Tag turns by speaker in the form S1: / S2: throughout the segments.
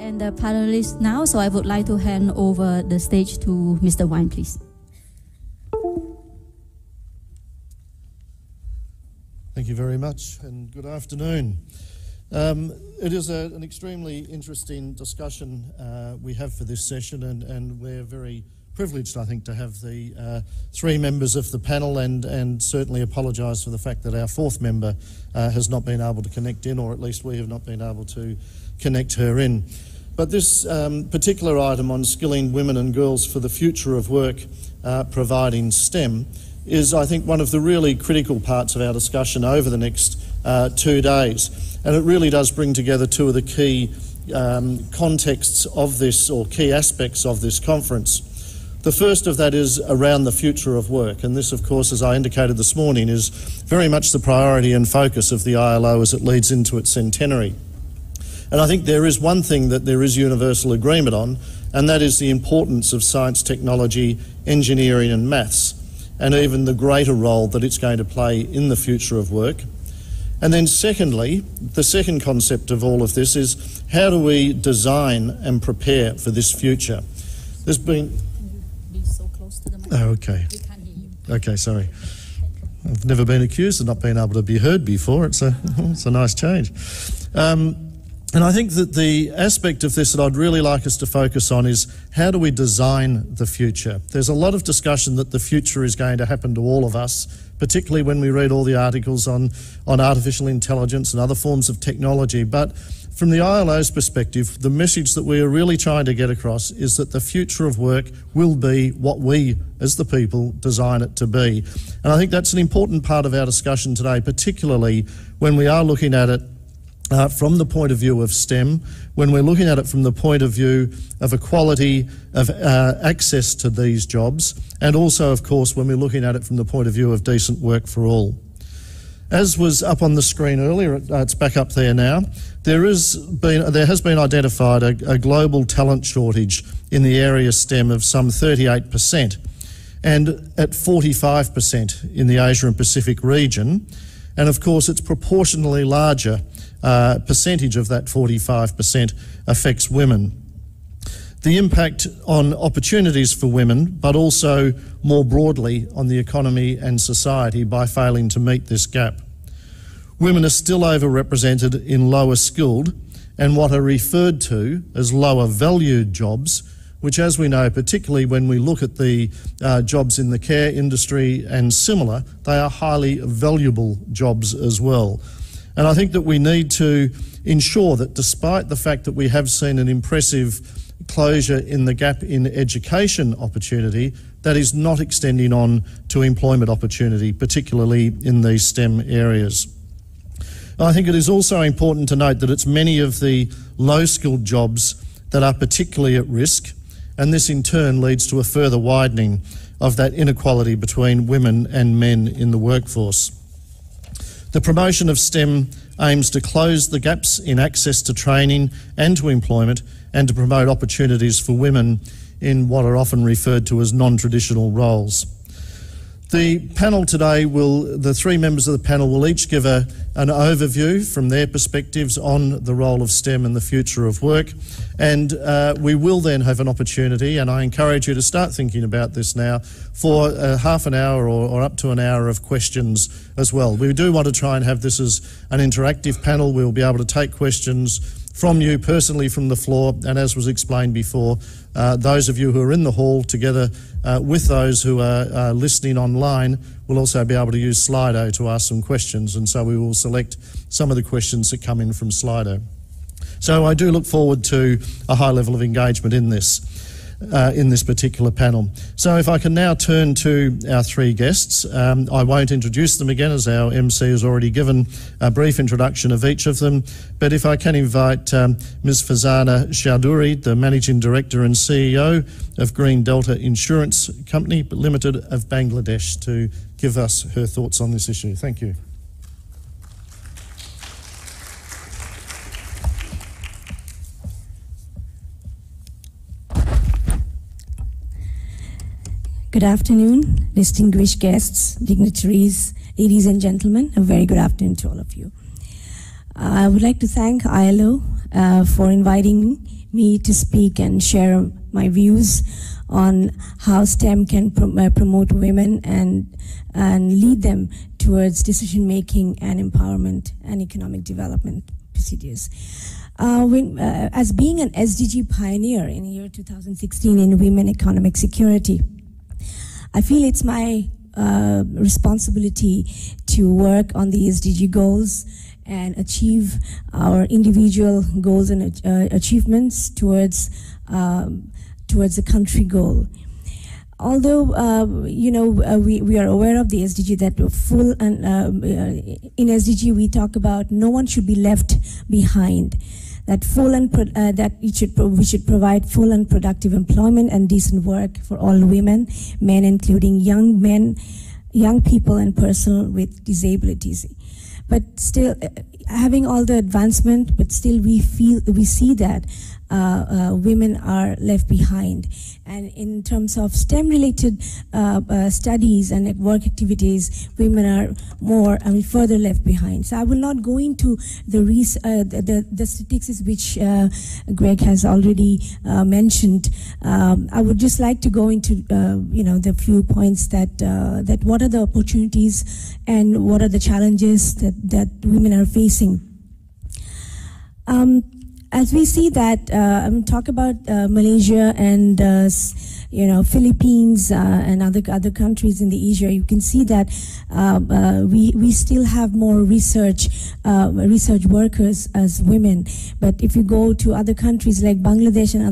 S1: and the panelists now, so I would like to hand over the stage to Mr. Wine, please.
S2: Thank you very much, and good afternoon. It is an extremely interesting discussion we have for this session, and we're very privileged, I think, to have the three members of the panel, and certainly apologise for the fact that our fourth member has not been able to connect in, or at least we have not been able to connect her in. But this particular item on skilling women and girls for the future of work, providing STEM, is, I think, one of the really critical parts of our discussion over the next 2 days. And it really does bring together two of the key contexts of this, or key aspects of this conference. The first of that is around the future of work, and this, of course, as I indicated this morning, is very much the priority and focus of the ILO as it leads into its centenary. And I think there is one thing that there is universal agreement on, and that is the importance of science, technology, engineering and maths, and even the greater role that it's going to play in the future of work. And then secondly, the second concept of all of this is, how do we design and prepare for this future? There's been...
S1: Be so close to the mic.
S2: Oh, okay.
S1: We can't hear you.
S2: Okay, sorry. I've never been accused of not being able to be heard before. It's a nice change. And I think that the aspect of this that I'd really like us to focus on is, how do we design the future? There's a lot of discussion that the future is going to happen to all of us, particularly when we read all the articles on artificial intelligence and other forms of technology. But from the ILO's perspective, the message that we are really trying to get across is that the future of work will be what we, as the people, design it to be. And I think that's an important part of our discussion today, particularly when we are looking at it from the point of view of STEM, when we're looking at it from the point of view of equality of access to these jobs, and also, of course, when we're looking at it from the point of view of decent work for all. As was up on the screen earlier, it's back up there now, there has been identified a global talent shortage in the area STEM of some 38%, and at 45% in the Asia and Pacific region, and of course it's proportionally larger percentage of that 45% affects women. The impact on opportunities for women, but also more broadly on the economy and society by failing to meet this gap. Women are still overrepresented in lower skilled and what are referred to as lower valued jobs, which, as we know, particularly when we look at the jobs in the care industry and similar, they are highly valuable jobs as well. And I think that we need to ensure that, despite the fact that we have seen an impressive closure in the gap in education opportunity, that is not extending on to employment opportunity, particularly in these STEM areas. I think it is also important to note that it's many of the low-skilled jobs that are particularly at risk, and this in turn leads to a further widening of that inequality between women and men in the workforce. The promotion of STEM aims to close the gaps in access to training and to employment, and to promote opportunities for women in what are often referred to as non-traditional roles. The panel today the three members of the panel will each give an overview from their perspectives on the role of STEM and the future of work, and we will then have an opportunity, and I encourage you to start thinking about this now, for half an hour or up to an hour of questions as well. We do want to try and have this as an interactive panel. We'll be able to take questions from you personally from the floor, and as was explained before, those of you who are in the hall together with those who are listening online will also be able to use Slido to ask some questions, and so we will select some of the questions that come in from Slido. So I do look forward to a high level of engagement in this particular panel. So if I can now turn to our three guests, I won't introduce them again, as our MC has already given a brief introduction of each of them, but if I can invite Ms. Farzana Chowdhury, the Managing Director and CEO of Green Delta Insurance Company Ltd of Bangladesh, to give us her thoughts on this issue. Thank you.
S3: Good afternoon, distinguished guests, dignitaries, ladies and gentlemen. A very good afternoon to all of you. I would like to thank ILO for inviting me to speak and share my views on how STEM can promote women and lead them towards decision-making and empowerment and economic development procedures. As being an SDG pioneer in the year 2016 in women economic security, I feel it's my responsibility to work on the SDG goals and achieve our individual goals and achievements towards the country goal. Although we are aware of the SDG that full and in SDG we talk about no one should be left behind. That we should provide full and productive employment and decent work for all women, men, including young men, young people, and persons with disabilities. But still, having all the advancement, but still we see that women are left behind. And in terms of STEM-related studies and work activities, women are further left behind. So I will not go into the statistics which Greg has already mentioned. I would just like to go into the few points that what are the opportunities and what are the challenges that women are facing. As we see that, talk about Malaysia and Philippines and other countries in the Asia, you can see that we still have more research workers as women. But if you go to other countries like Bangladesh and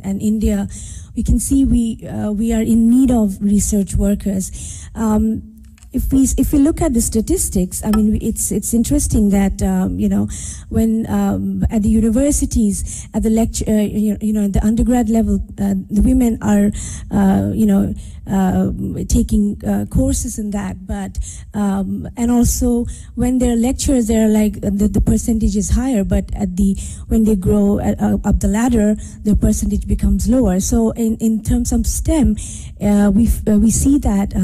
S3: and India, we can see we are in need of research workers. If we look at the statistics, I mean, it's interesting that when at the universities, at the lecture, at the undergrad level, the women are taking courses in that, but and also when they're lecturers, they're like the percentage is higher, but when they grow up the ladder, the percentage becomes lower. So in terms of STEM, we see that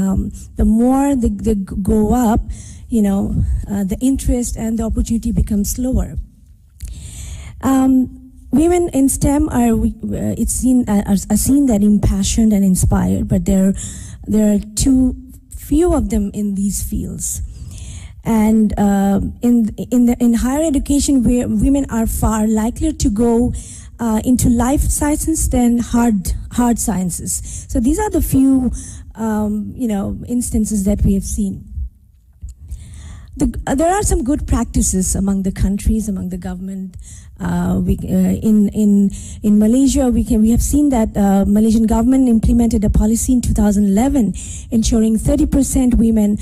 S3: the more they go up, the interest and the opportunity becomes lower. Women in STEM are seen that impassioned and inspired, but there are too few of them in these fields. And in higher education, where women are far likelier to go into life sciences than hard sciences. So these are the few instances that we have seen. There are some good practices among the countries, among the government. In Malaysia, we have seen that Malaysian government implemented a policy in 2011 ensuring 30% women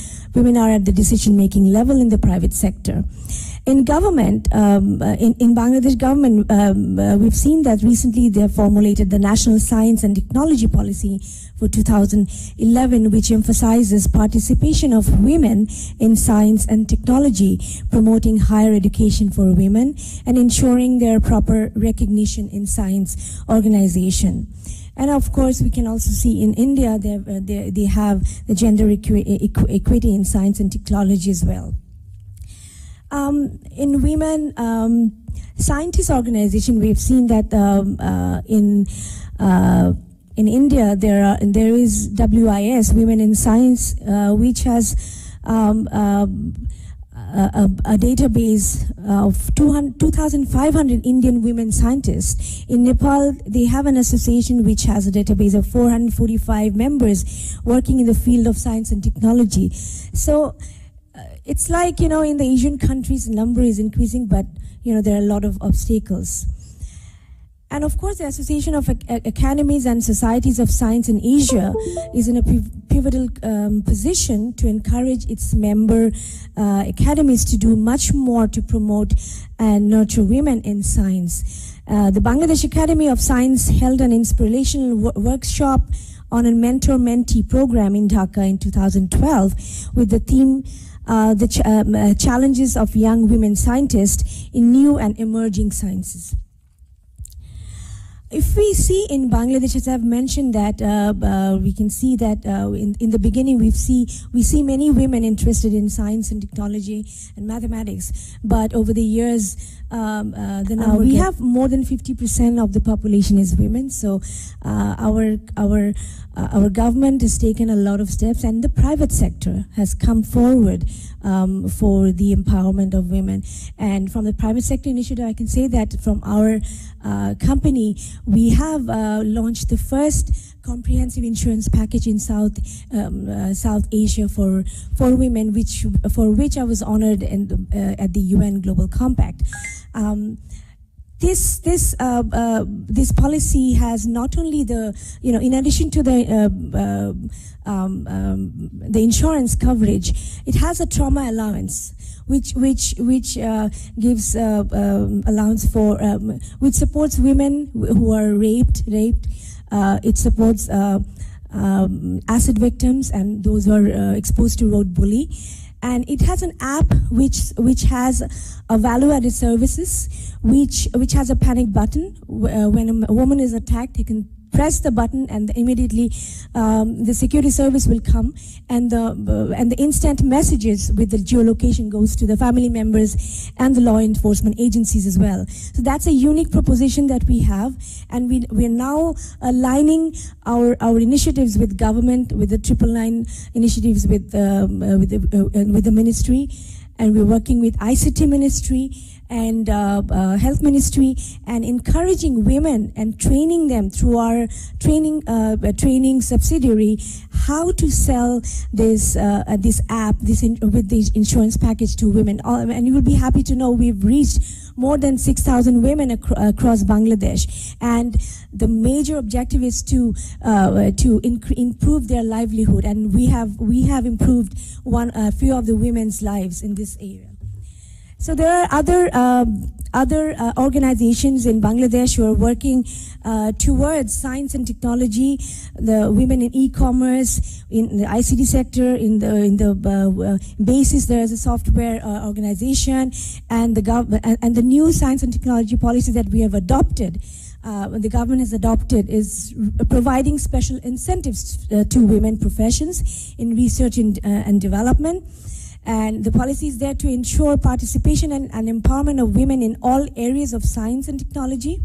S3: are at the decision-making level in the private sector. In government, in Bangladesh government, we've seen that recently they have formulated the National Science and Technology Policy for 2011, which emphasizes participation of women in science and technology, promoting higher education for women, and ensuring their proper recognition in science organization. And of course, we can also see in India, they have the gender equity in science and technology as well. In women scientist organization, we've seen that in India there is WIS, Women in Science, which has a database of 2,500 Indian women scientists. In Nepal, they have an association which has a database of 445 members working in the field of science and technology. So it's like, in the Asian countries, the number is increasing, but, there are a lot of obstacles. And of course, the Association of Academies and Societies of Science in Asia is in a pivotal position to encourage its member academies to do much more to promote and nurture women in science. The Bangladesh Academy of Science held an inspirational workshop on a mentor-mentee program in Dhaka in 2012 with the theme challenges of young women scientists in new and emerging sciences. if we see in Bangladesh, as I've mentioned, that we can see that in the beginning we see many women interested in science and technology and mathematics, but over the years we have more than 50% of the population is women. So our government has taken a lot of steps, and the private sector has come forward for the empowerment of women. And from the private sector initiative, I can say that from our company, we have launched the first comprehensive insurance package in South Asia for women, for which I was honored at the UN Global Compact. This policy has not only in addition to the insurance coverage, it has a trauma allowance, which gives allowance for which supports women who are raped. It supports acid victims and those who are exposed to road bully. And it has an app which has a value-added services, which has a panic button. When a woman is attacked, you can press the button, and immediately the security service will come, and the instant messages with the geolocation goes to the family members and the law enforcement agencies as well. So that's a unique proposition that we have, and we're now aligning our initiatives with government, with the 999 initiatives with the ministry, and we're working with ICT ministry and health ministry, and encouraging women and training them through our training subsidiary how to sell this app with this insurance package to women. And you will be happy to know we've reached more than 6,000 women across Bangladesh, and the major objective is to improve their livelihood, and we have improved a few of the women's lives in this area. So there are other organizations in Bangladesh who are working towards science and technology, the women in e-commerce, in the ICT sector, in the basis there is a software organization, and the new science and technology policy that we have adopted. The government has adopted is providing special incentives to women professions in research and development. And the policy is there to ensure participation and empowerment of women in all areas of science and technology.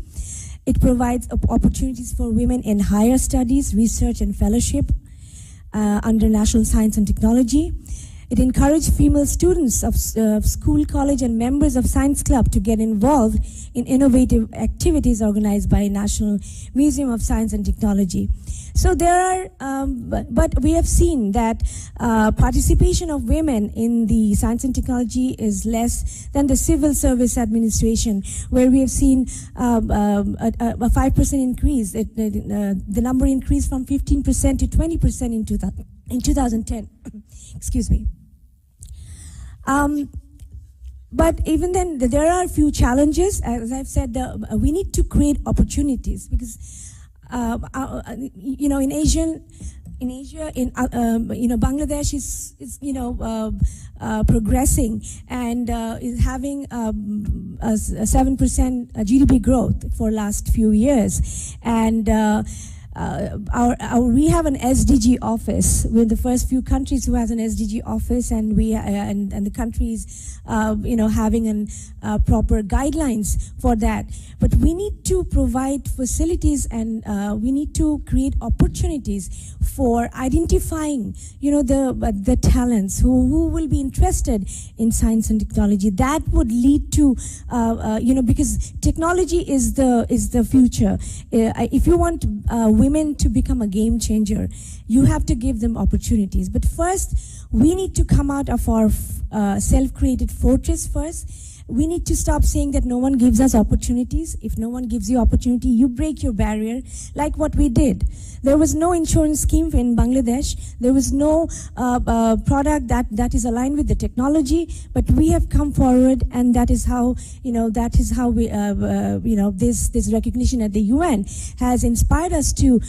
S3: It provides opportunities for women in higher studies, research and fellowship under National Science and Technology. It encouraged female students of school, college and members of science club to get involved in innovative activities organized by National Museum of Science and Technology. So there are, but we have seen that participation of women in the science and technology is less than the civil service administration, where we have seen a 5% increase. The number increased from 15% to 20% in 2010. Excuse me. But even then, there are a few challenges. As I've said, we need to create opportunities, because in Asia, Bangladesh is progressing and is having a 7% GDP growth for last few years, and we have an SDG office. We're the first few countries who has an SDG office, and the countries, having proper guidelines for that. But we need to provide facilities, and we need to create opportunities for identifying, the talents who will be interested in science and technology. That would lead to, because technology is the future. If you want women to become a game changer, you have to give them opportunities. But first, we need to come out of our self-created fortress first. We need to stop saying that no one gives us opportunities. If no one gives you opportunity, you break your barrier, like what we did. There was no insurance scheme in Bangladesh. There was no product that is aligned with the technology, but we have come forward, and that is how we, this recognition at the UN has inspired us to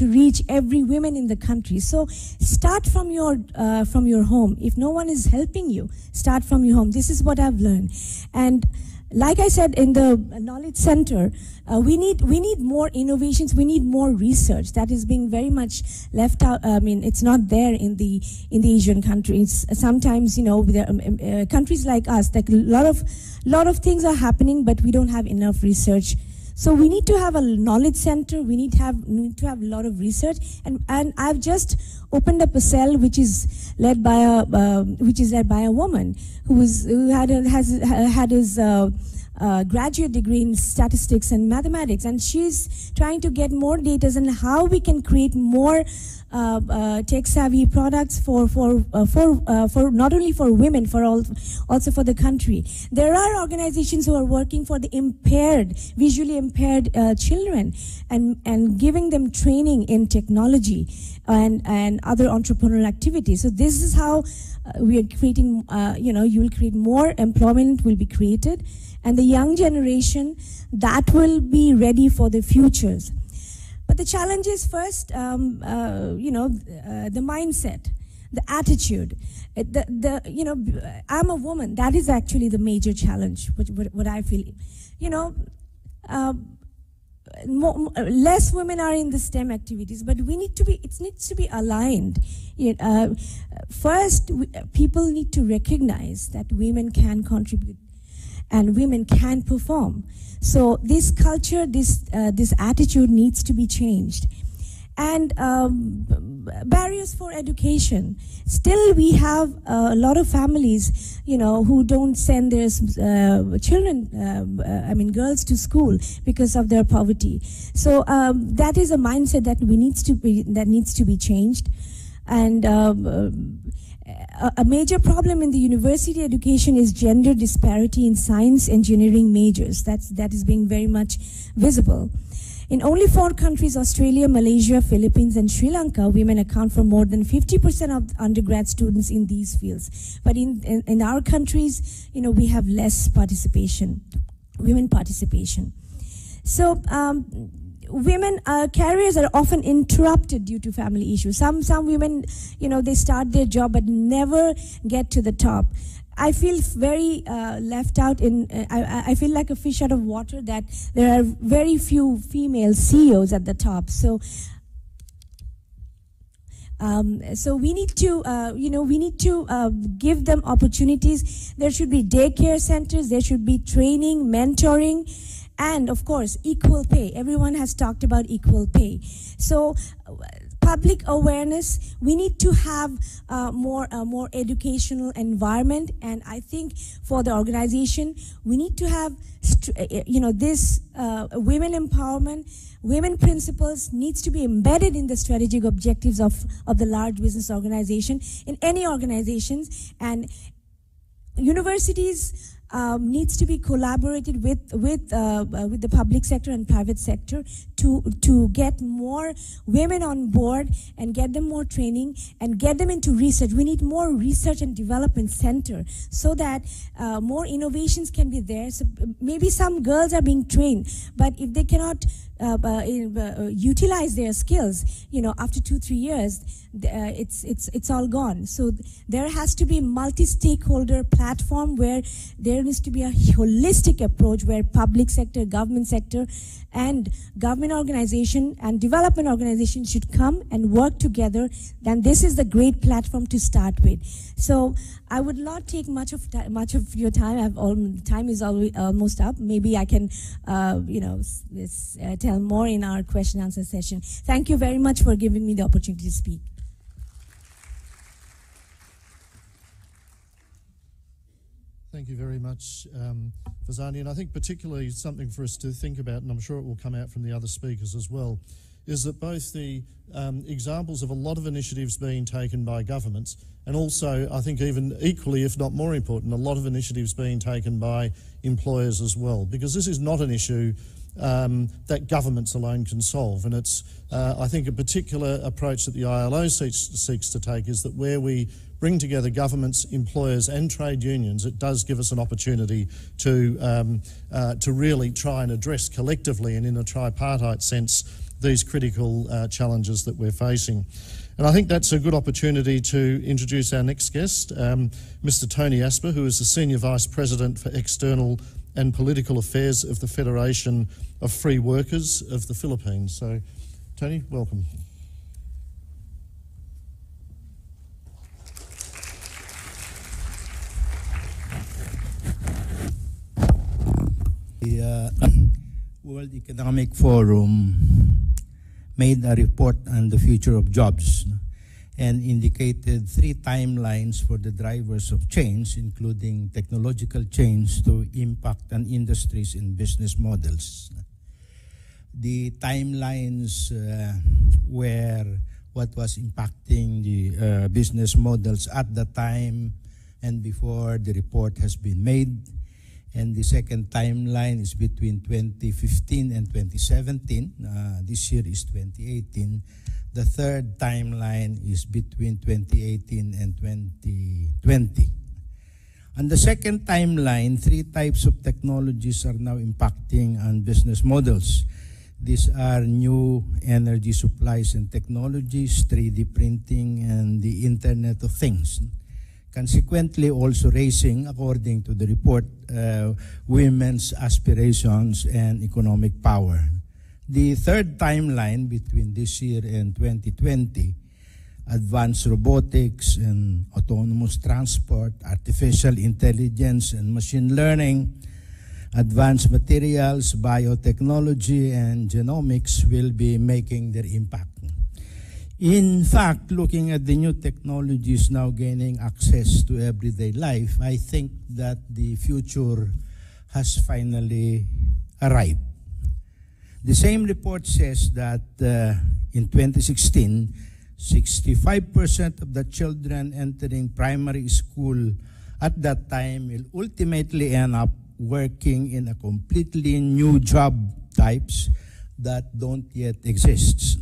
S3: reach every woman in the country. So start from your home. If no one is helping you, start from your home. This is what I've learned. And like I said in the Knowledge Center, we need more innovations. We need more research that is being very much left out. I mean, it's not there in the Asian countries. Sometimes, you know, countries like us, like a lot of things are happening, but we don't have enough research. So we need to have a knowledge center. We need to have a lot of research. And I've just opened up a cell which is led by a woman who had his graduate degree in statistics and mathematics, and she's trying to get more data on how we can create more tech-savvy products for not only for women, also for the country. There are organizations who are working for the visually impaired children, and giving them training in technology and other entrepreneurial activities. So this is how we are creating. You will create more employment will be created, and the young generation that will be ready for the futures. But the challenge is first, the mindset, the attitude. I'm a woman. That is actually the major challenge. What I feel, less women are in the STEM activities, but it needs to be aligned. First, people need to recognize that women can contribute and women can perform. So this culture, this attitude needs to be changed. And barriers for education. Still, we have a lot of families, who don't send their children, girls to school because of their poverty. So that is a mindset that needs to be changed. And a major problem in the university education is gender disparity in science engineering majors. That is being very much visible. In only 4 countries, Australia, Malaysia, Philippines, and Sri Lanka, women account for more than 50% of undergrad students in these fields. But in our countries, we have less participation, women participation. So women careers are often interrupted due to family issues. Some women, they start their job but never get to the top. I feel very left out I feel like a fish out of water, that there are very few female CEOs at the top. So we need to, give them opportunities. There should be daycare centers, there should be training, mentoring, and of course, equal pay. Everyone has talked about equal pay. So public awareness, we need to have more educational environment, and I think for the organization, we need to have this women empowerment, women principles needs to be embedded in the strategic objectives of the large business organization, in any organizations, and universities needs to be collaborated with the public sector and private sector to get more women on board and get them more training and get them into research. We need more research and development center so that more innovations can be there. So maybe some girls are being trained, but if they cannot utilize their skills, after 2-3 years, it's all gone. So there has to be multi-stakeholder platform where there needs to be a holistic approach where public sector, government sector, and government organization and development organization should come and work together. Then this is the great platform to start with. So I would not take much of your time. Time is almost up. Maybe I can, tell more in our question answer session. Thank you very much for giving me the opportunity to speak.
S2: Thank you very much, Farzana. And I think particularly something for us to think about, and I'm sure it will come out from the other speakers as well, is that both the examples of a lot of initiatives being taken by governments, and also, I think even equally, if not more important, a lot of initiatives being taken by employers as well, because this is not an issue that governments alone can solve. And it's, I think, a particular approach that the ILO seeks to take is that where we bring together governments, employers and trade unions, it does give us an opportunity to really try and address collectively and in a tripartite sense these critical challenges that we're facing. And I think that's a good opportunity to introduce our next guest, Mr. Tony Asper, who is the Senior Vice President for External and Political Affairs of the Federation of Free Workers of the Philippines. So, Tony, welcome.
S4: The World Economic Forum made a report on the future of jobs and indicated 3 timelines for the drivers of change, including technological change to impact on industries and business models. The timelines were what was impacting the business models at the time and before the report has been made. And the second timeline is between 2015 and 2017. This year is 2018. The third timeline is between 2018 and 2020. On the second timeline, 3 types of technologies are now impacting on business models. These are new energy supplies and technologies, 3D printing, and the Internet of Things. Consequently, also raising, according to the report, women's aspirations and economic power. The third timeline between this year and 2020, advanced robotics and autonomous transport, artificial intelligence and machine learning, advanced materials, biotechnology, and genomics will be making their impact. In fact, looking at the new technologies now gaining access to everyday life, I think that the future has finally arrived. The same report says that in 2016, 65% of the children entering primary school at that time will ultimately end up working in a completely new job types that don't yet exist.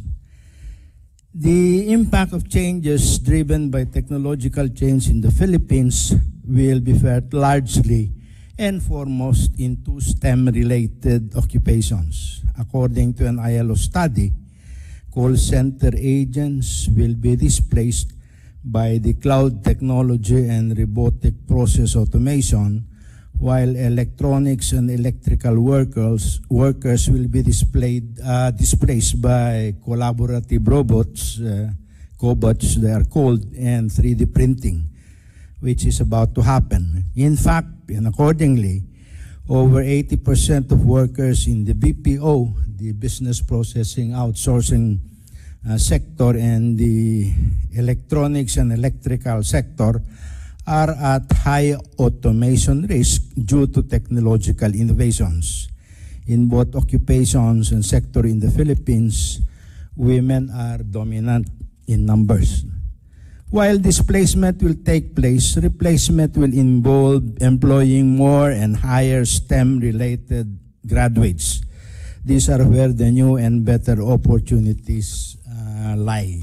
S4: The impact of changes driven by technological change in the Philippines will be felt largely and foremost in 2 STEM-related occupations. According to an ILO study, call center agents will be displaced by the cloud technology and robotic process automation, while electronics and electrical workers will be displaced by collaborative robots, cobots they are called, and 3D printing, which is about to happen. In fact, and accordingly, over 80% of workers in the BPO, the business processing outsourcing sector, and the electronics and electrical sector are at high automation risk due to technological innovations. In both occupations and sector in the Philippines, women are dominant in numbers. While displacement will take place, replacement will involve employing more and higher STEM-related graduates. These are where the new and better opportunities lie.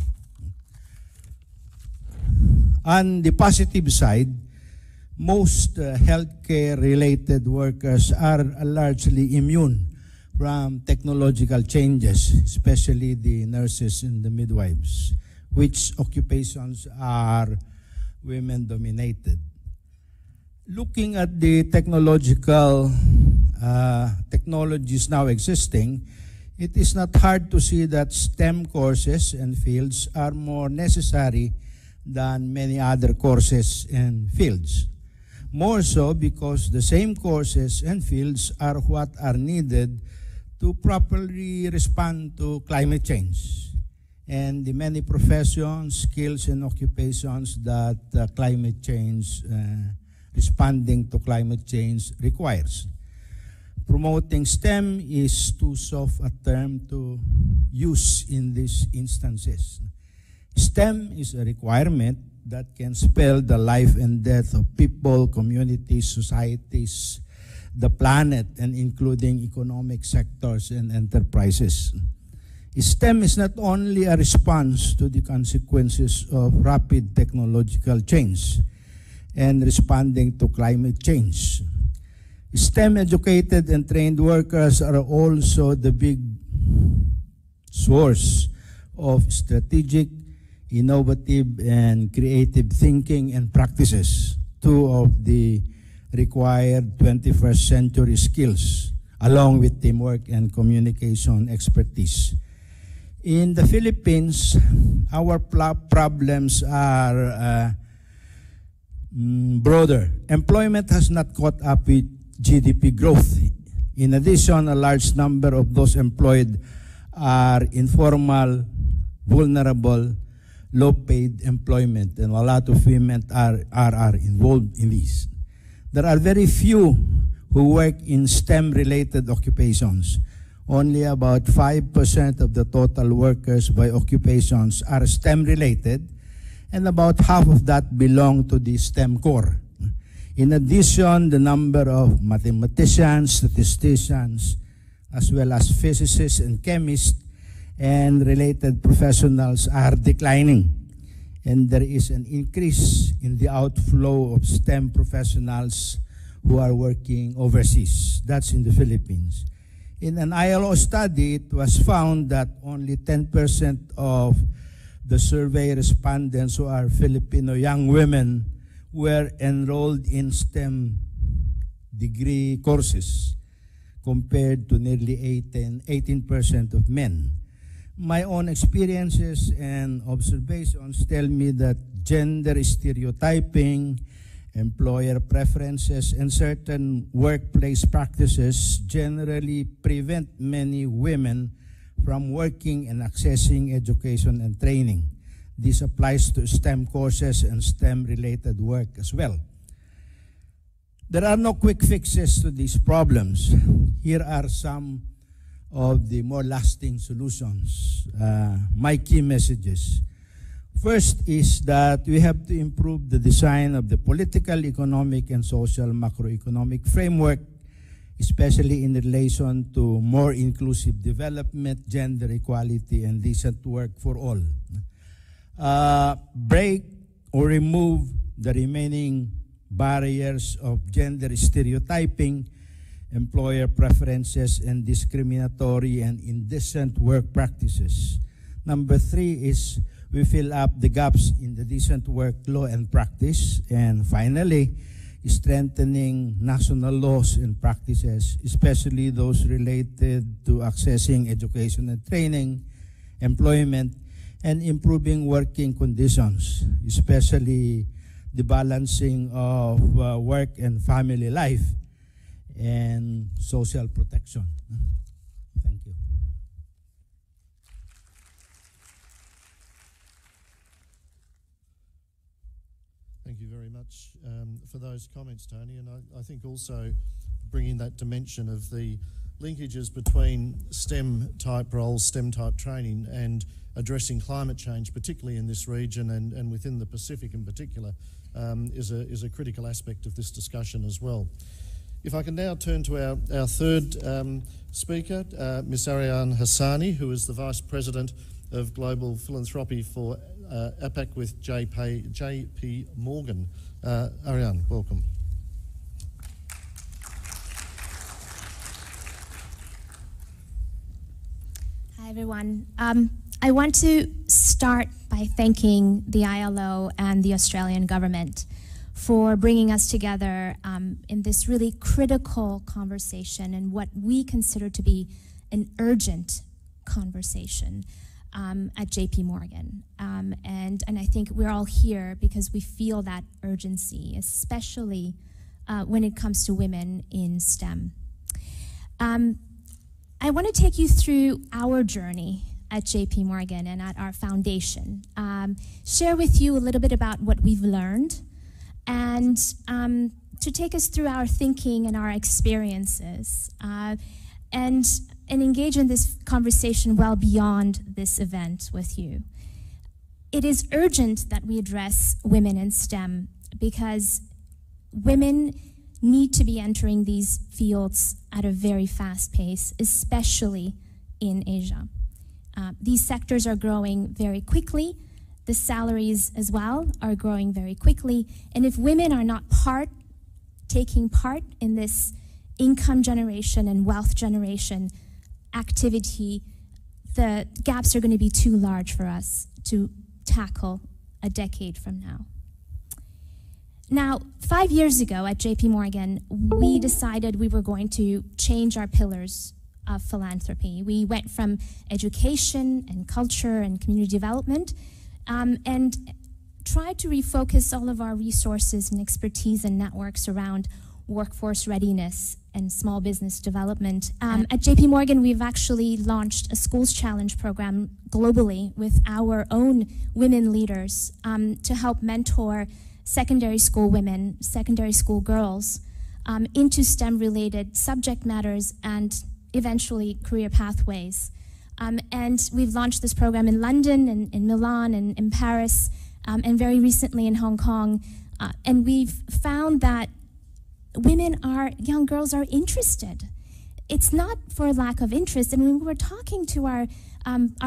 S4: On the positive side, most healthcare-related workers are largely immune from technological changes, especially the nurses and the midwives, which occupations are women-dominated. Looking at the technologies now existing, it is not hard to see that STEM courses and fields are more necessary than many other courses and fields. More so because the same courses and fields are what are needed to properly respond to climate change and the many professions, skills, and occupations that responding to climate change requires. Promoting STEM is too soft a term to use in these instances. STEM is a requirement that can spell the life and death of people, communities, societies, the planet, and including economic sectors and enterprises. STEM is not only a response to the consequences of rapid technological change and responding to climate change. STEM-educated and trained workers are also the big source of strategic, innovative, and creative thinking and practices, 2 of the required 21st century skills, along with teamwork and communication expertise. In the Philippines, our problems are broader. Employment has not caught up with GDP growth. In addition, a large number of those employed are informal, vulnerable, low-paid employment, and a lot of women are involved in these. There are very few who work in STEM-related occupations. Only about 5% of the total workers by occupations are STEM-related, and about half of that belong to the STEM core. In addition, the number of mathematicians, statisticians, as well as physicists and chemists and related professionals are declining. And there is an increase in the outflow of STEM professionals who are working overseas. That's in the Philippines. In an ILO study, it was found that only 10% of the survey respondents who are Filipino young women were enrolled in STEM degree courses compared to nearly 18% of men. My own experiences and observations tell me that gender stereotyping, employer preferences, and certain workplace practices generally prevent many women from working and accessing education and training. This applies to STEM courses and STEM-related work as well. There are no quick fixes to these problems. Here are some of the more lasting solutions. My key messages. First is that we have to improve the design of the political, economic, and social macroeconomic framework, especially in relation to more inclusive development, gender equality, and decent work for all. Break or remove the remaining barriers of gender stereotyping, employer preferences, and discriminatory and indecent work practices. Number 3 is we fill up the gaps in the decent work law and practice. And finally, strengthening national laws and practices, especially those related to accessing education and training, employment, and improving working conditions, especially the balancing of work and family life and social protection. Thank you.
S2: Thank you very much for those comments, Tony. And I think also bringing that dimension of the linkages between STEM-type roles, STEM-type training, and addressing climate change, particularly in this region and within the Pacific in particular, is a critical aspect of this discussion as well. If I can now turn to our third speaker, Ms. Ariane Hassani, who is the Vice President of Global Philanthropy for APAC with JP Morgan. Ariane, welcome.
S5: Hi, everyone. I want to start by thanking the ILO and the Australian government for bringing us together in this really critical conversation and what we consider to be an urgent conversation at JP Morgan. And I think we're all here because we feel that urgency, especially when it comes to women in STEM. I want to take you through our journey at JP Morgan and at our foundation, share with you a little bit about what we've learned, and to take us through our thinking and our experiences, and engage in this conversation well beyond this event with you. It is urgent that we address women in STEM because women need to be entering these fields at a very fast pace, especially in Asia. These sectors are growing very quickly. The salaries as well are growing very quickly. And if women are not taking part in this income generation and wealth generation activity, the gaps are going to be too large for us to tackle a decade from now. Now, 5 years ago at JP Morgan, we decided we were going to change our pillars of philanthropy. We went from education and culture and community development and tried to refocus all of our resources and expertise and networks around workforce readiness and small business development. At JP Morgan, we've actually launched a Schools Challenge program globally with our own women leaders to help mentor secondary school women, secondary school girls into STEM-related subject matters and eventually career pathways. And we've launched this program in London and in Milan and in Paris and very recently in Hong Kong. And we've found that young girls are interested. It's not for lack of interest. And when we're talking to our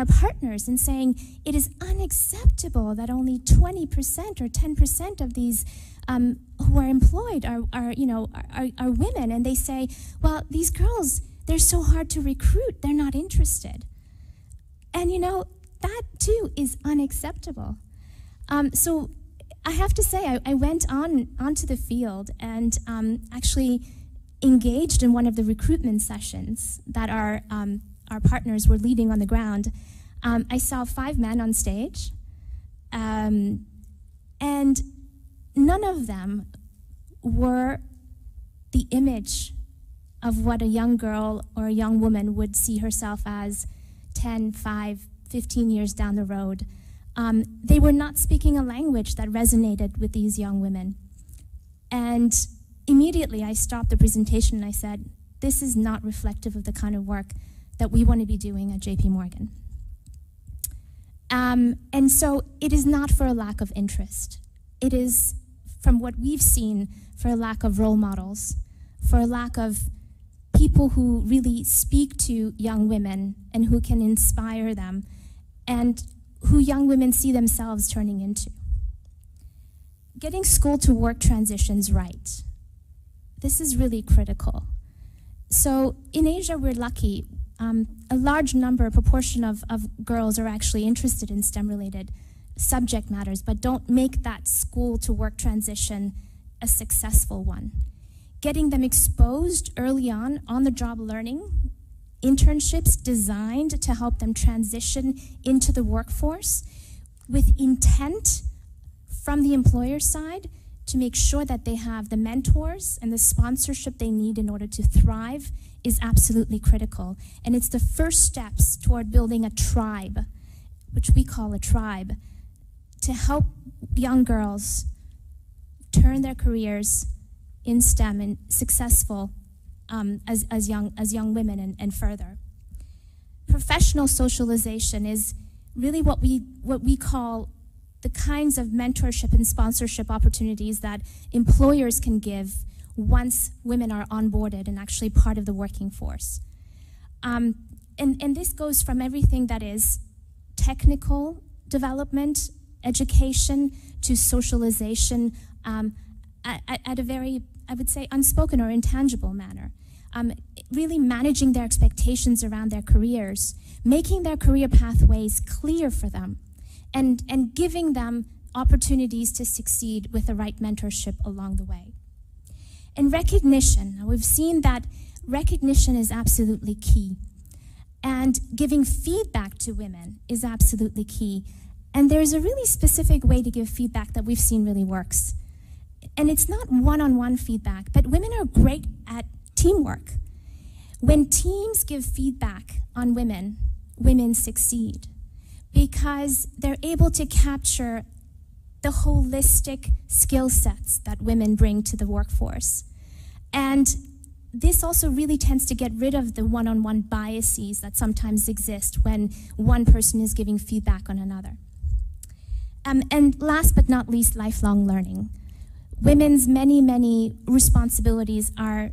S5: partners and saying it is unacceptable that only 20% or 10% of these who are employed are women, and they say, well, these girls, they're so hard to recruit, they're not interested. And that too is unacceptable. So I have to say, I went onto the field and actually engaged in one of the recruitment sessions that our partners were leading on the ground. I saw 5 men on stage, and none of them were the image of what a young girl or a young woman would see herself as 10, 5, 15 years down the road. They were not speaking a language that resonated with these young women. And immediately I stopped the presentation and I said, this is not reflective of the kind of work that we want to be doing at JP Morgan. And so it is not for a lack of interest. It is, from what we've seen, for a lack of role models, for a lack of people who really speak to young women and who can inspire them, and who young women see themselves turning into. Getting school to work transitions right. This is really critical. So in Asia, we're lucky. A large number, a proportion of girls are actually interested in STEM-related subject matters, but don't make that school to work transition a successful one. Getting them exposed early on the job learning, internships designed to help them transition into the workforce with intent from the employer side to make sure that they have the mentors and the sponsorship they need in order to thrive is absolutely critical. And it's the first steps toward building a tribe, which we call a tribe, to help young girls turn their careers in STEM and successful as young women and further. Professional socialization is really what we call the kinds of mentorship and sponsorship opportunities that employers can give once women are onboarded and actually part of the working force. And this goes from everything that is technical development, education, to socialization at a very, I would say, unspoken or intangible manner. Really managing their expectations around their careers, making their career pathways clear for them, and giving them opportunities to succeed with the right mentorship along the way. And recognition. Now, we've seen that recognition is absolutely key. And giving feedback to women is absolutely key. And there's a really specific way to give feedback that we've seen really works. And it's not one-on-one feedback, but women are great at teamwork. When teams give feedback on women, women succeed because they're able to capture the holistic skill sets that women bring to the workforce. And this also really tends to get rid of the one-on-one biases that sometimes exist when one person is giving feedback on another. And last but not least, lifelong learning. Women's many responsibilities are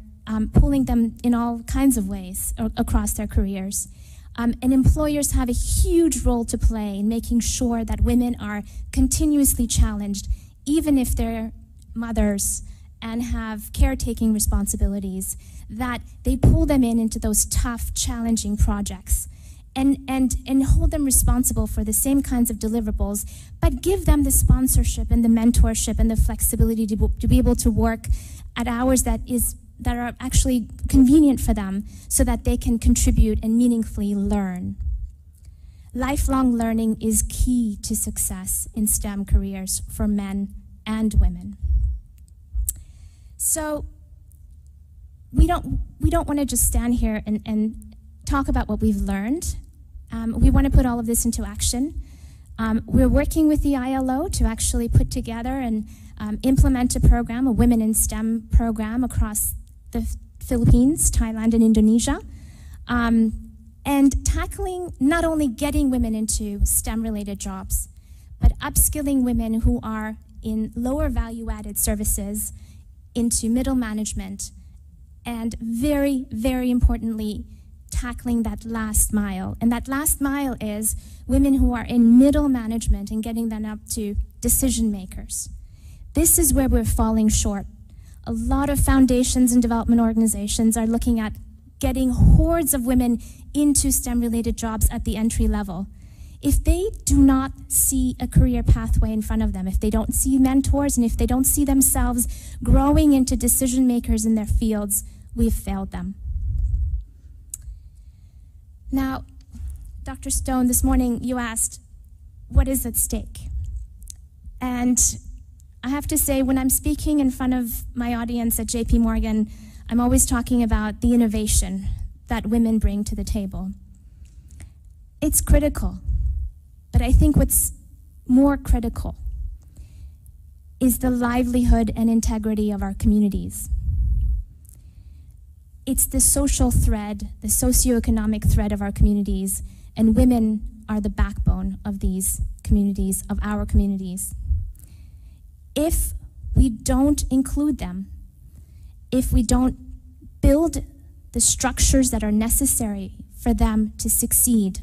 S5: pulling them in all kinds of ways across their careers. And employers have a huge role to play in making sure that women are continuously challenged, even if they're mothers and have caretaking responsibilities, that they pull them into those tough, challenging projects. and hold them responsible for the same kinds of deliverables, but give them the sponsorship and the mentorship and the flexibility to be able to work at hours that are actually convenient for them so that they can contribute and meaningfully learn. Lifelong learning is key to success in STEM careers for men and women. So we don't want to just stand here and talk about what we've learned. We want to put all of this into action. We're working with the ILO to actually put together and implement a program, a Women in STEM program across the Philippines, Thailand, and Indonesia. And tackling not only getting women into STEM-related jobs, but upskilling women who are in lower value-added services into middle management, and very, very importantly, tackling that last mile. And that last mile is women who are in middle management and getting them up to decision makers. This is where we're falling short. A lot of foundations and development organizations are looking at getting hordes of women into STEM-related jobs at the entry level. If they do not see a career pathway in front of them, if they don't see mentors, and if they don't see themselves growing into decision makers in their fields, we've failed them. Now, Dr. Stone, this morning you asked, what is at stake? And I have to say, when I'm speaking in front of my audience at JP Morgan, I'm always talking about the innovation that women bring to the table. It's critical, but I think what's more critical is the livelihood and integrity of our communities. It's the social thread, the socioeconomic thread of our communities, and women are the backbone of these communities, of our communities. If we don't include them, if we don't build the structures that are necessary for them to succeed,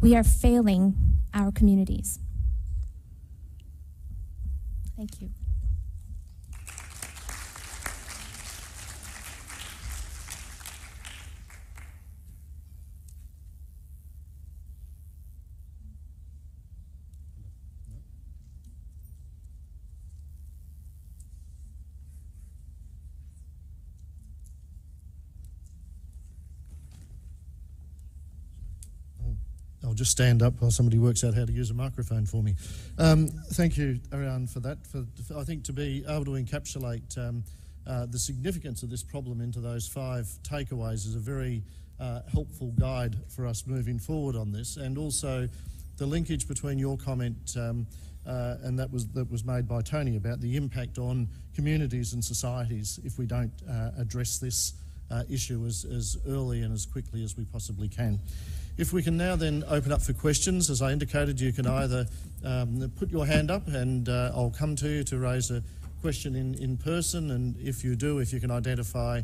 S5: we are failing our communities. Thank you.
S2: I'll just stand up while somebody works out how to use a microphone for me. Thank you, Ariane, for that. I think to be able to encapsulate the significance of this problem into those 5 takeaways is a very helpful guide for us moving forward on this, and also the linkage between your comment and that was made by Tony about the impact on communities and societies if we don't address this issue as early and as quickly as we possibly can. If we can now then open up for questions, as I indicated, you can either put your hand up and I'll come to you to raise a question in person, and if you do, if you can identify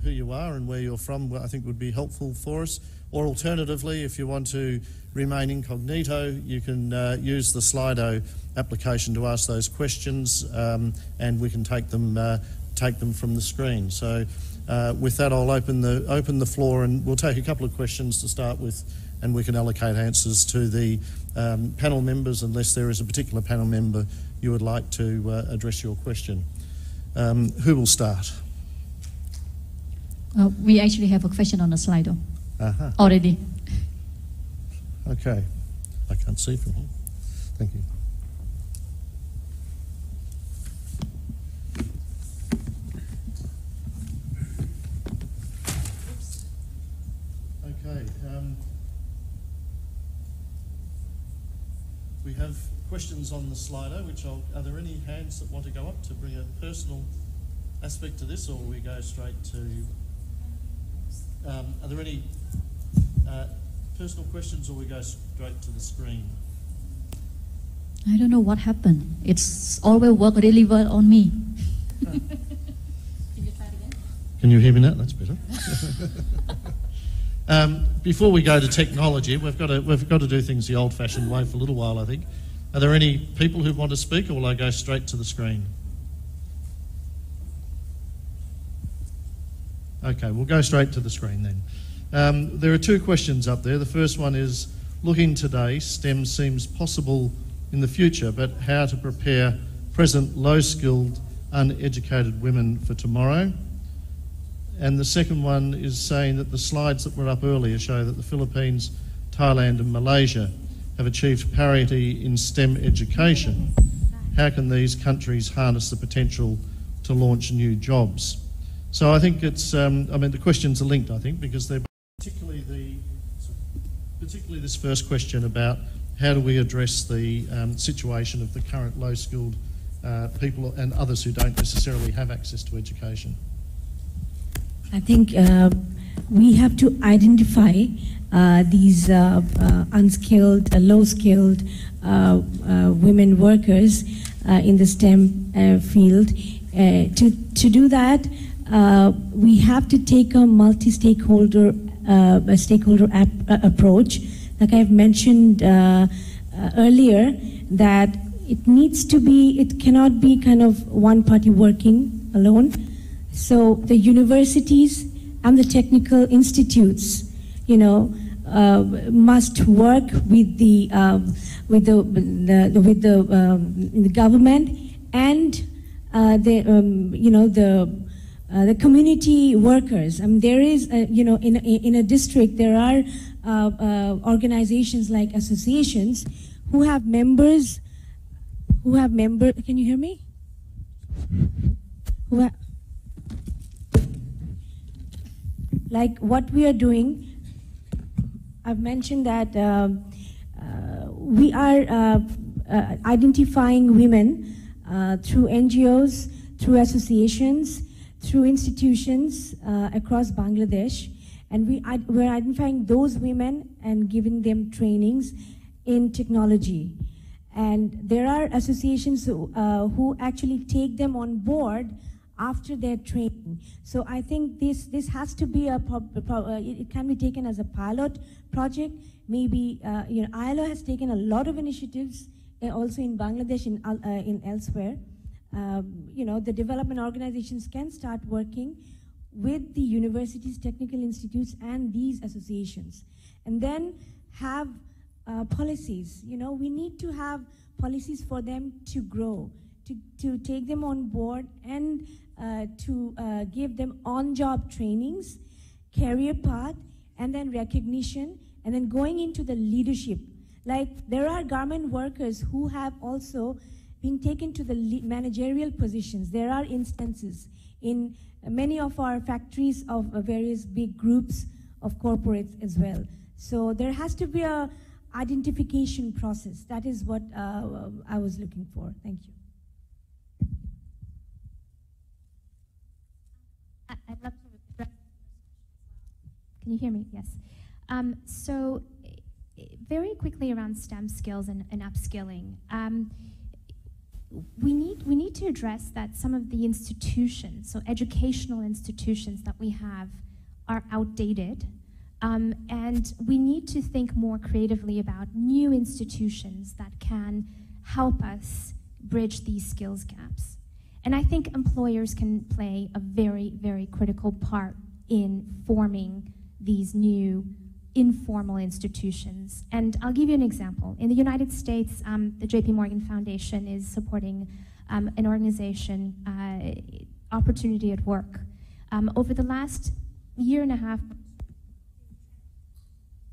S2: who you are and where you're from, I think would be helpful for us. Or alternatively, if you want to remain incognito, you can use the Slido application to ask those questions, and we can take them from the screen. So with that, I'll open the floor, and we'll take a couple of questions to start with, and we can allocate answers to the panel members unless there is a particular panel member you would like to address your question. Who will start?
S1: We actually have a question on the Slido already.
S2: Okay. I can't see from here. Thank you. Okay. We have questions on the Slido, which are there any hands that want to go up to bring a personal aspect to this, or will we go straight to... are there any personal questions, or we go straight to the screen?
S1: I don't know what happened. It's always worked really well on me.
S2: Can you try it again? Can you hear me now? That's better. Before we go to technology, we've got to do things the old-fashioned way for a little while, I think. Are there any people who want to speak, or will I go straight to the screen? Okay, we'll go straight to the screen then. There are two questions up there. The first one is, looking today, STEM seems possible in the future, but how to prepare present low-skilled, uneducated women for tomorrow? And the second one is saying that the slides that were up earlier show that the Philippines, Thailand and Malaysia have achieved parity in STEM education. How can these countries harness the potential to launch new jobs? So I think it's, I mean, the questions are linked, I think, because they're particularly this first question about how do we address the situation of the current low-skilled people and others who don't necessarily have access to education.
S3: I think we have to identify these unskilled, low-skilled women workers in the STEM field. To do that, we have to take a multi-stakeholder approach. Like I've mentioned earlier, that it cannot be kind of one party working alone. So the universities and the technical institutes, you know, must work with the government and the community workers. I mean, there is, in a district, there are organizations like associations who have members. Can you hear me? Like what we are doing, I've mentioned that we are identifying women through NGOs, through associations, through institutions across Bangladesh, and we're identifying those women and giving them trainings in technology. And there are associations who actually take them on board after their training. So I think this has to be it can be taken as a pilot project. Maybe Ilo has taken a lot of initiatives also in Bangladesh and elsewhere. The development organizations can start working with the universities, technical institutes, and these associations, and then have policies. We need to have policies for them to grow, to take them on board, and to give them on-job trainings, career path, and then recognition, and then going into the leadership. Like there are garment workers who have also been taken to the managerial positions. There are instances in many of our factories of various big groups of corporates as well. So there has to be a identification process. That is what I was looking for. Thank you.
S5: I'd love to address. Can you hear me? Yes. So very quickly around STEM skills and upskilling. We need to address that some of the institutions, so educational institutions that we have, are outdated. And we need to think more creatively about new institutions that can help us bridge these skills gaps. And I think employers can play a very, very critical part in forming these new informal institutions. And I'll give you an example. In the United States, the JP Morgan Foundation is supporting an organization, Opportunity at Work. Over the last year and a half,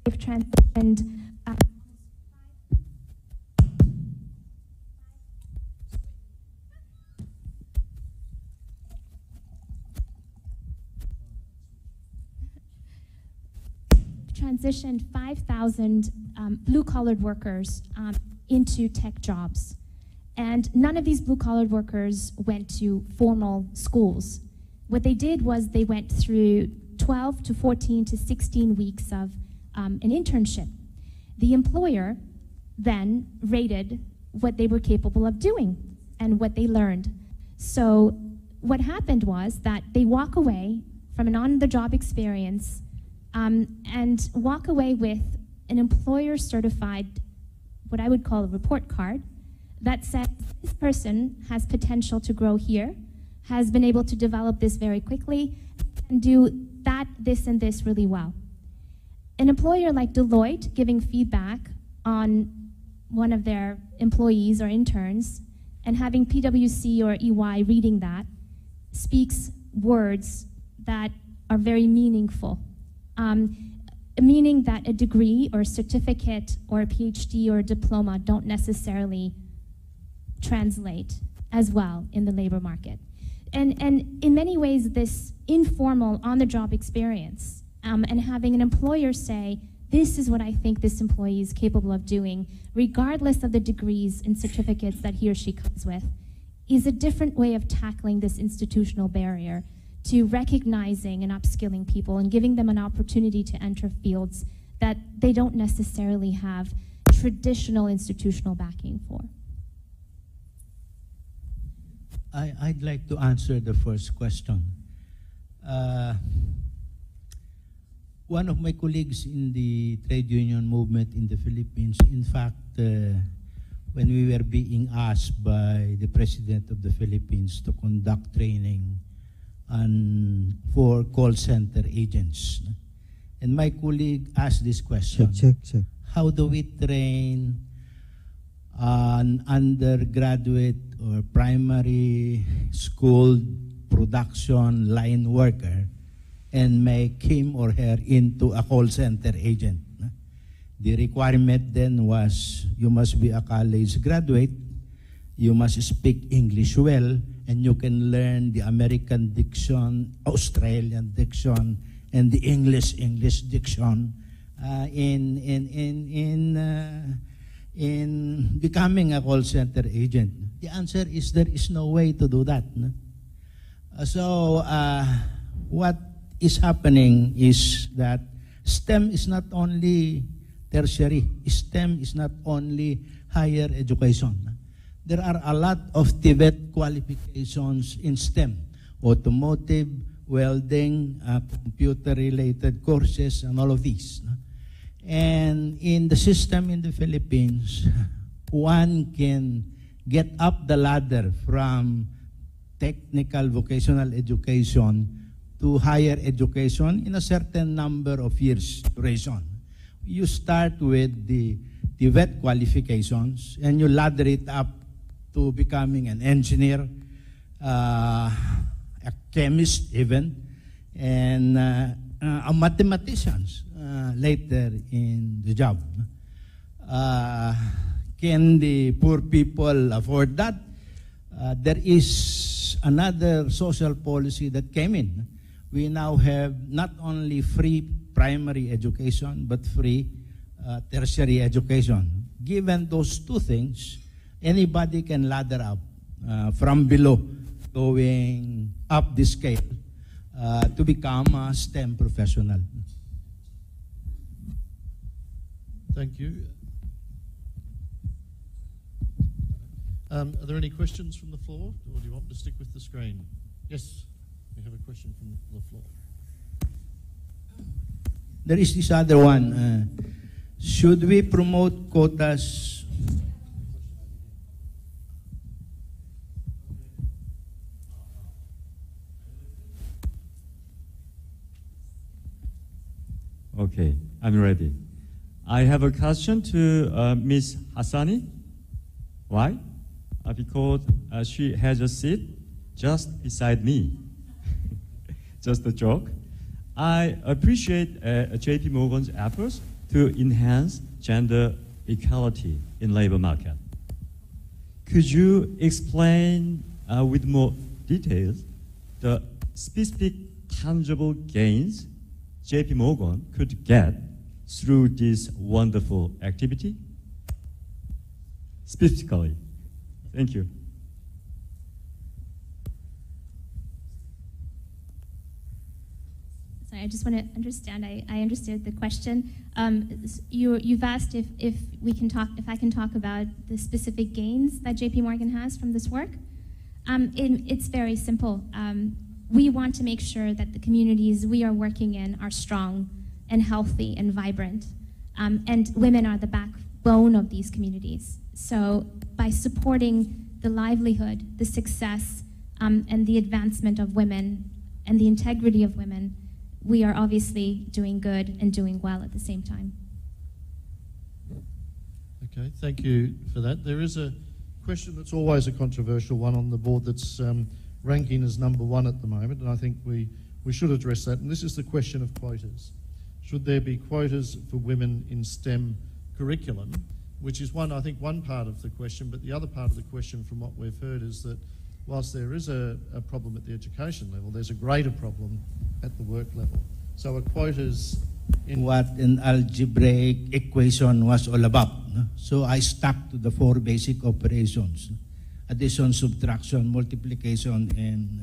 S5: they've transitioned transitioned 5,000 blue-collared workers into tech jobs. And none of these blue-collared workers went to formal schools. What they did was they went through 12 to 14 to 16 weeks of an internship. The employer then rated what they were capable of doing and what they learned. So what happened was that they walk away from an on-the-job experience and walk away with an employer-certified, what I would call a report card, that says this person has potential to grow here, has been able to develop this very quickly, and do that, this, and this really well. an employer like Deloitte giving feedback on one of their employees or interns and having PwC or EY reading that speaks words that are very meaningful. Meaning that a degree or certificate or a PhD or a diploma don't necessarily translate as well in the labor market. And in many ways, this informal on-the-job experience and having an employer say, this is what I think this employee is capable of doing, regardless of the degrees and certificates that he or she comes with, is a different way of tackling this institutional barrier to recognizing and upskilling people and giving them an opportunity to enter fields that they don't necessarily have traditional institutional backing for.
S4: I'd like to answer the first question. One of my colleagues in the trade union movement in the Philippines, in fact, when we were being asked by the President of the Philippines to conduct training for call center agents, and my colleague asked this question,
S6: check.
S4: how do we train an undergraduate or primary school production line worker and make him or her into a call center agent? The requirement then was you must be a college graduate, you must speak English well, and you can learn the American diction, Australian diction, and the English diction in becoming a call center agent. The answer is there is no way to do that. No? So what is happening is that STEM is not only tertiary, STEM is not only higher education. There are a lot of TVET qualifications in STEM, automotive, welding, computer-related courses, and all of these. No? And in the system in the Philippines, one can get up the ladder from technical vocational education to higher education in a certain number of years duration. You start with the TVET qualifications and you ladder it up to becoming an engineer, a chemist even, and a mathematicians later in the job. Can the poor people afford that? There is another social policy that came in. We now have not only free primary education, but free tertiary education. Given those two things, anybody can ladder up from below, going up the scale to become a STEM professional.
S2: Thank you. Are there any questions from the floor, or do you want me to stick with the screen? Yes, we have a question from the floor.
S4: There is this other one. Should we promote quotas?
S7: Okay, I'm ready. I have a question to Ms. Hassani. Why? Because she has a seat just beside me. Just a joke. I appreciate JP Morgan's efforts to enhance gender equality in labor market. Could you explain with more details the specific tangible gains JP Morgan could get through this wonderful activity? Specifically. Thank you.
S5: Sorry, I just want to understand. I understood the question. You've asked if I can talk about the specific gains that JP Morgan has from this work. It's very simple. We want to make sure that the communities we are working in are strong and healthy and vibrant, and women are the backbone of these communities. So by supporting the livelihood, the success, and the advancement of women and the integrity of women, we are obviously doing good and doing well at the same time.
S2: Okay, thank you for that. There is a question that's always a controversial one on the board that's ranking as number one at the moment, and I think we should address that. And this is the question of quotas. Should there be quotas for women in STEM curriculum? Which is one part of the question, but the other part of the question from what we've heard is that whilst there is a problem at the education level, there's a greater problem at the work level. So are quotas in
S4: what an algebraic equation was all about. No? So I stuck to the 4 basic operations: addition, subtraction, multiplication, and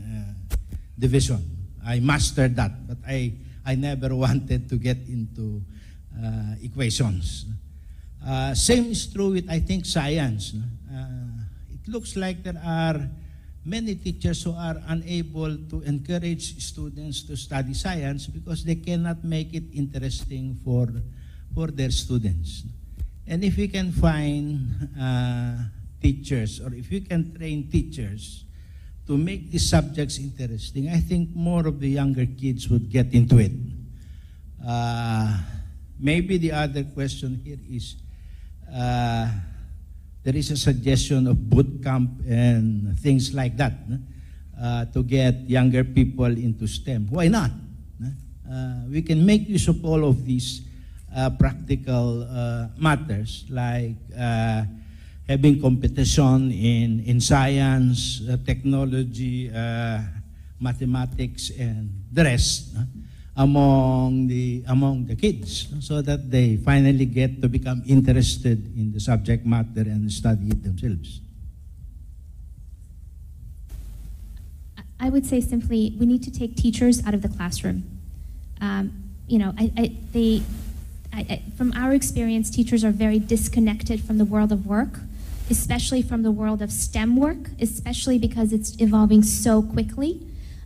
S4: division. I mastered that, but I never wanted to get into equations. Same is true with, I think, science. It looks like there are many teachers who are unable to encourage students to study science because they cannot make it interesting for their students. And if we can find teachers, or if we can train teachers to make these subjects interesting, I think more of the younger kids would get into it. Maybe the other question here is, there is a suggestion of boot camp and things like that to get younger people into STEM. Why not? We can make use of all of these practical matters, like having competition in science, technology, mathematics, and the rest among the kids, so that they finally get to become interested in the subject matter and study it themselves.
S5: I would say simply, we need to take teachers out of the classroom. From our experience, teachers are very disconnected from the world of work, especially from the world of STEM work, especially because it's evolving so quickly.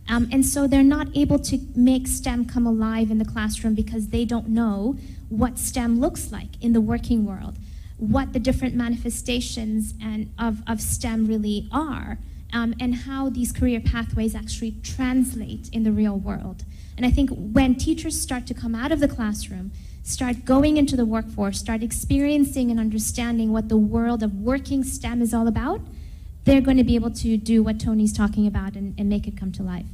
S5: And so they're not able to make STEM come alive in the classroom because they don't know what STEM looks like in the working world, what the different manifestations of STEM really are, and how these career pathways actually translate in the real world. And I think when teachers start to come out of the classroom, start going into the workforce, start experiencing and understanding what the world of working STEM is all about, they're going to be able to do what Tony's talking about and make it come to life.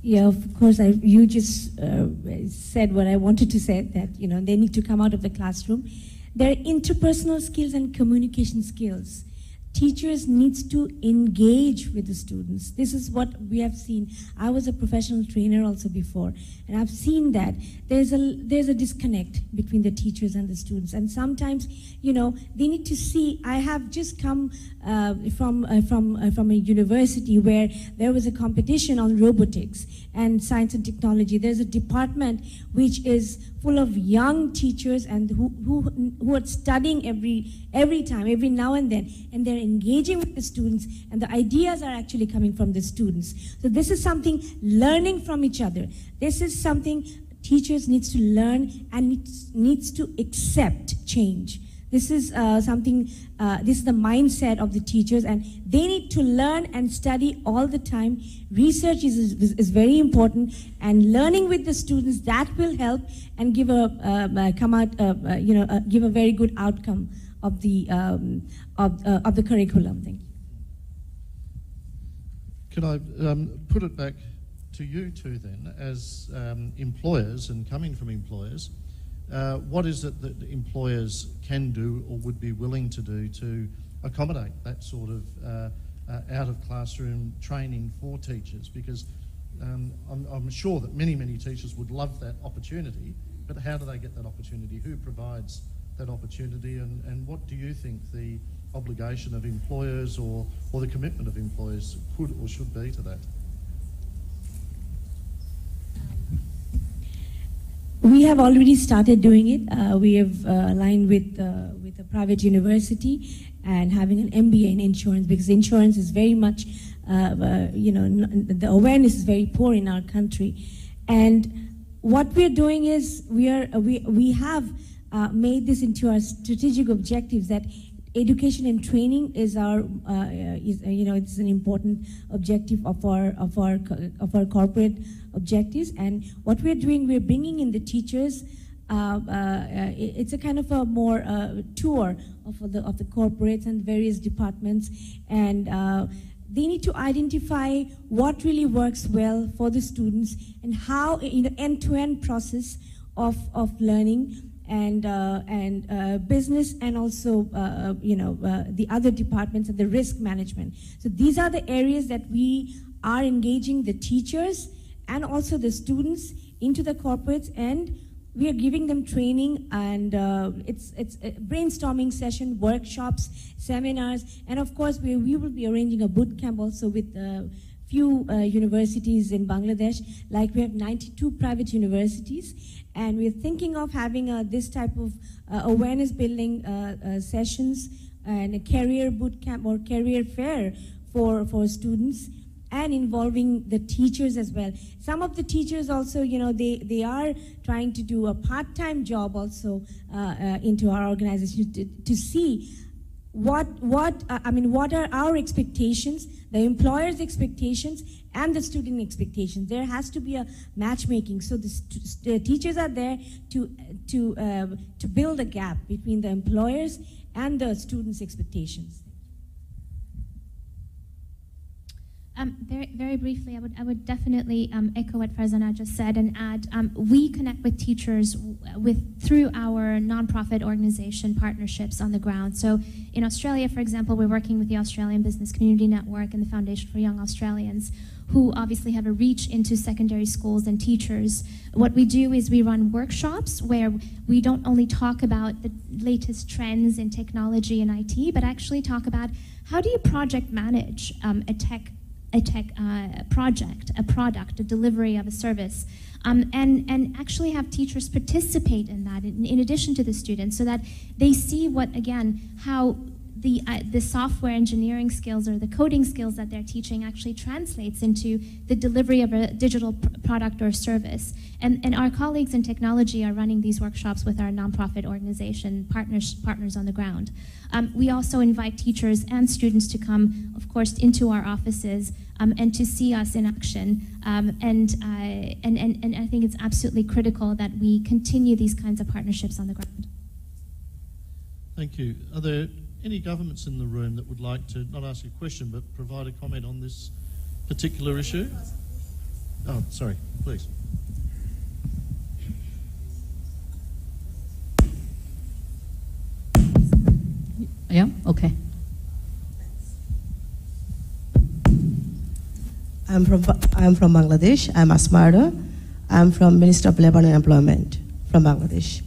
S3: Yeah, of course, you just said what I wanted to say, that they need to come out of the classroom. There are interpersonal skills and communication skills. Teachers need to engage with the students. This is what we have seen. I was a professional trainer also before, and I've seen that there's a disconnect between the teachers and the students. And sometimes, they need to see. I have just come from a university where there was a competition on robotics and science and technology. There's a department which is full of young teachers and who are studying every time, every now and then, and they're engaging with the students, and the ideas are actually coming from the students. So this is something, learning from each other. This is something teachers needs to learn and needs to accept change. This is this is the mindset of the teachers, and they need to learn and study all the time. Research is very important, and learning with the students, that will help and give give a very good outcome of the curriculum. Thank you.
S2: Can I put it back to you two then, as employers and coming from employers? What is it that employers can do or would be willing to do to accommodate that sort of out-of-classroom training for teachers? Because I'm sure that many teachers would love that opportunity, but how do they get that opportunity? Who provides that opportunity? And what do you think the obligation of employers or the commitment of employers could or should be to that?
S3: We have already started doing it. We have aligned with a private university and having an MBA in insurance, because insurance is very much, the awareness is very poor in our country. And what we're doing is we have made this into our strategic objectives, that education and training is our, it's an important objective of our corporate objectives. And what we're doing, we're bringing in the teachers. It's a kind of a more tour of the corporates and various departments, and they need to identify what really works well for the students and how end-to-end process of learning and business, and also the other departments and the risk management. So these are the areas that we are engaging the teachers and also the students into the corporates, and we are giving them training, and it's a brainstorming session, workshops, seminars, and of course we will be arranging a boot camp also with few universities in Bangladesh. Like we have 92 private universities, and we're thinking of having this type of awareness building sessions and a career boot camp or career fair for students, and involving the teachers as well. Some of the teachers also, they are trying to do a part-time job also into our organization to see what are our expectations, the employer's expectations, and the student expectations. There has to be a matchmaking. So the teachers are there to build a gap between the employers and the students' expectations.
S5: Very, very briefly, I would definitely echo what Farzana just said and add, we connect with teachers through our nonprofit organization partnerships on the ground. So in Australia, for example, we're working with the Australian Business Community Network and the Foundation for Young Australians, who obviously have a reach into secondary schools and teachers. What we do is we run workshops where we don't only talk about the latest trends in technology and IT, but actually talk about how do you project manage a tech project, a product, a delivery of a service, and actually have teachers participate in that in addition to the students, so that they see how the software engineering skills or the coding skills that they're teaching actually translates into the delivery of a digital product or service. And our colleagues in technology are running these workshops with our nonprofit organization partners on the ground. We also invite teachers and students to come, of course, into our offices and to see us in action. And I think it's absolutely critical that we continue these kinds of partnerships on the ground.
S2: Thank you. Are there any governments in the room that would like to not ask a question but provide a comment on this particular issue? Oh, sorry, please.
S1: Yeah, okay.
S6: I'm from Bangladesh. I'm Asmara. I'm from Minister of Labour and Employment from Bangladesh.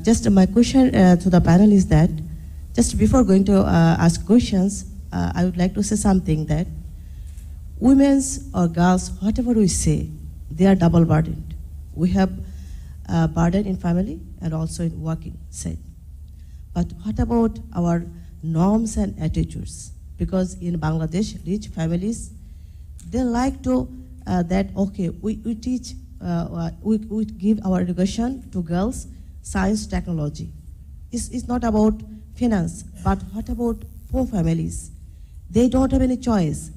S6: Just my question to the panel is that, just before going to ask questions, I would like to say something that women's or girls, whatever we say, they are double burdened. We have a burden in family and also in working side. But what about our norms and attitudes? Because in Bangladesh, rich families, they like to, we teach, we give our education to girls, science, technology. It's not about finance, but what about poor families? They don't have any choice.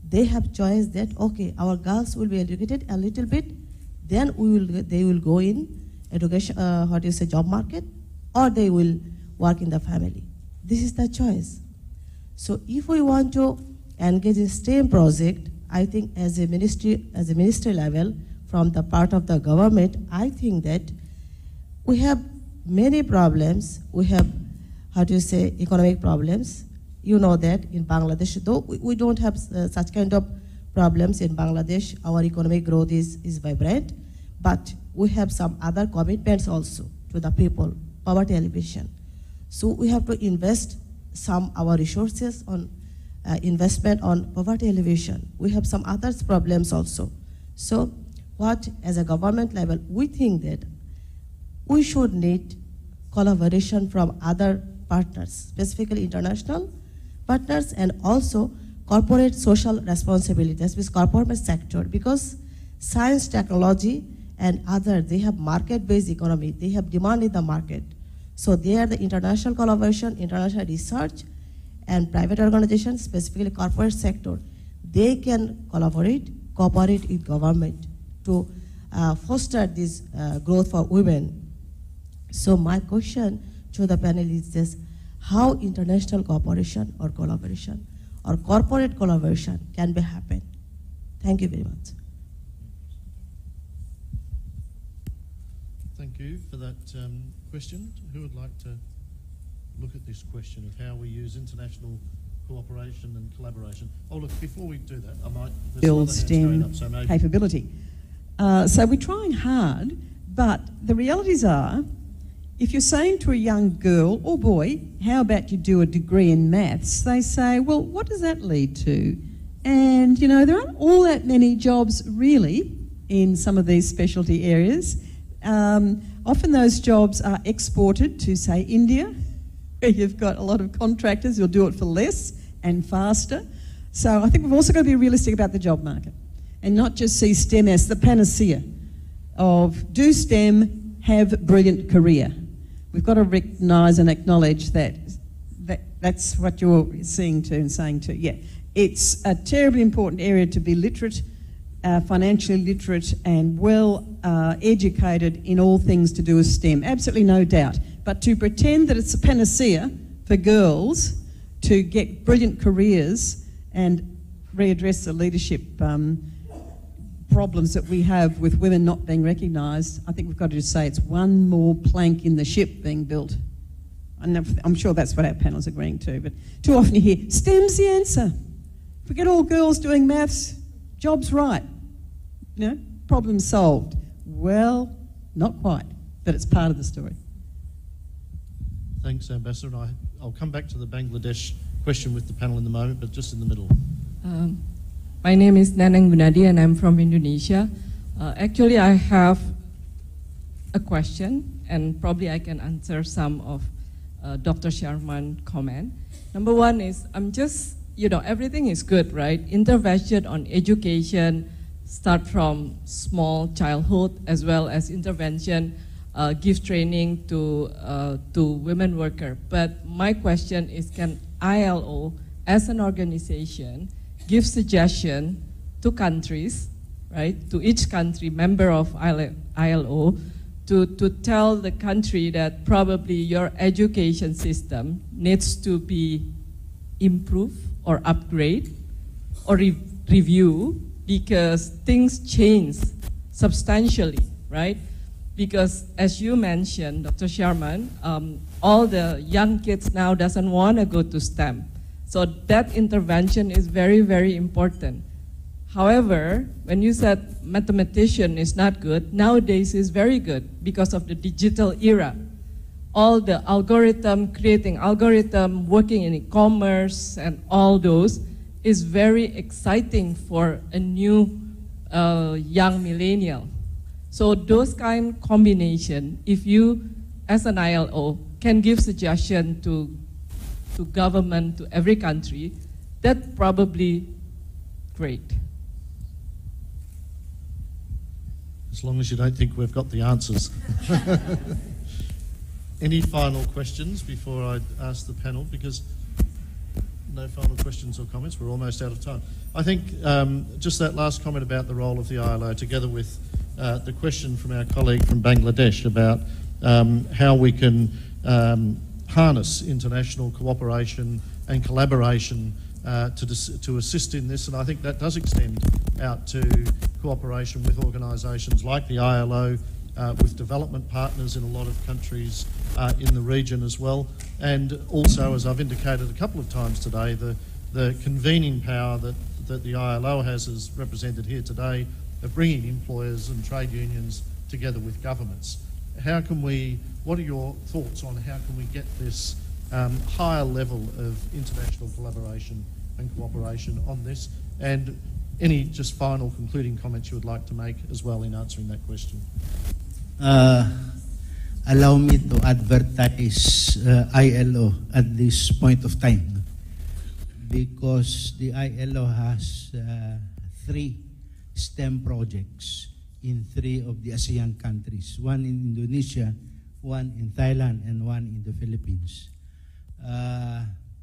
S6: They have choice that, okay, our girls will be educated a little bit, then they will go in education, job market, or they will work in the family. This is the choice. So if we want to engage in STEM project, I think as a ministry level, from the part of the government, I think that we have many problems. We have, economic problems. You know that in Bangladesh, though we don't have such kind of problems in Bangladesh, our economic growth is vibrant, but we have some other commitments also to the people, poverty alleviation. So we have to invest some our resources on investment on poverty alleviation. We have some other problems also. So what, as a government level, we think that we should need collaboration from other partners, specifically international partners, and also corporate social responsibilities with corporate sector, because science, technology, and other, they have market-based economy. They have demand in the market. So there the international collaboration, international research, and private organizations, specifically corporate sector, they can cooperate with government to foster this growth for women. So my question to the panel is this: how international cooperation or collaboration or corporate collaboration can be happen? Thank you very much.
S2: Thank you for that question. Who would like to look at this question of how we use international cooperation and collaboration? Oh, look, before we do that, I might...
S8: Build STEM capability. So we're trying hard, but the realities are, if you're saying to a young girl or boy, how about you do a degree in maths, they say, well, what does that lead to? And, you know, there aren't all that many jobs really in some of these specialty areas. Often those jobs are exported to, say, India, where you've got a lot of contractors who'll do it for less and faster. So I think we've also got to be realistic about the job market and not just see STEM as the panacea of do STEM, have brilliant career. We've got to recognise and acknowledge that's what you're seeing to and saying to. Yeah, it's a terribly important area to be literate, financially literate and well educated in all things to do with STEM, absolutely no doubt. But to pretend that it's a panacea for girls to get brilliant careers and readdress the leadership problems that we have with women not being recognised, I think we've got to just say it's one more plank in the ship being built. I'm sure that's what our panel's agreeing to, but too often you hear, STEM's the answer. If we get all girls doing maths, job's right. You know, problem solved. Well, not quite, but it's part of the story.
S2: Thanks, Ambassador. And I'll come back to the Bangladesh question with the panel in the moment, but just in the middle.
S9: My name is Nanang Gunadi and I'm from Indonesia. Actually, I have a question and probably I can answer some of Dr. Sharman's comment. Number one is, I'm just, you know, everything is good, right? Intervention on education start from small childhood as well as intervention gives training to women workers. But my question is, can ILO as an organization give suggestion to countries, right, to each country member of ILO to tell the country that probably your education system needs to be improved or upgrade or review because things change substantially, right? Because as you mentioned, Dr. Sharman, all the young kids now doesn't want to go to STEM. So that intervention is very, very important. However, when you said mathematician is not good, nowadays is very good because of the digital era. All the algorithm, creating algorithm, working in e-commerce and all those is very exciting for a new young millennial. So those kind of combination, if you as an ILO can give suggestion to government, to every country, that's probably great.
S2: As long as you don't think we've got the answers. Any final questions before I ask the panel? Because no final questions or comments, we're almost out of time. I think just that last comment about the role of the ILO, together with the question from our colleague from Bangladesh about how we can harness international cooperation and collaboration to assist in this, and I think that does extend out to cooperation with organisations like the ILO, with development partners in a lot of countries in the region as well, and also, as I've indicated a couple of times today, the convening power that the ILO has as represented here today of bringing employers and trade unions together with governments. How can we, what are your thoughts on how can we get this higher level of international collaboration and cooperation on this? And any just final concluding comments you would like to make as well in answering that question?
S4: Allow me to advertise ILO at this point of time, because the ILO has 3 STEM projects in 3 of the ASEAN countries, one in Indonesia, one in Thailand and one in the Philippines.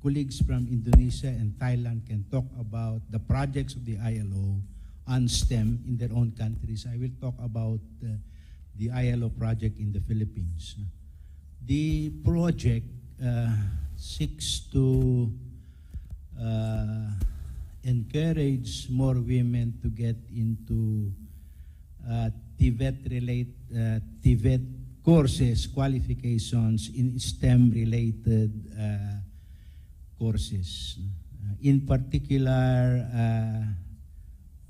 S4: Colleagues from Indonesia and Thailand can talk about the projects of the ILO on STEM in their own countries. I will talk about the ILO project in the Philippines. The project seeks to encourage more women to get into TVET courses, qualifications in STEM-related courses. In particular,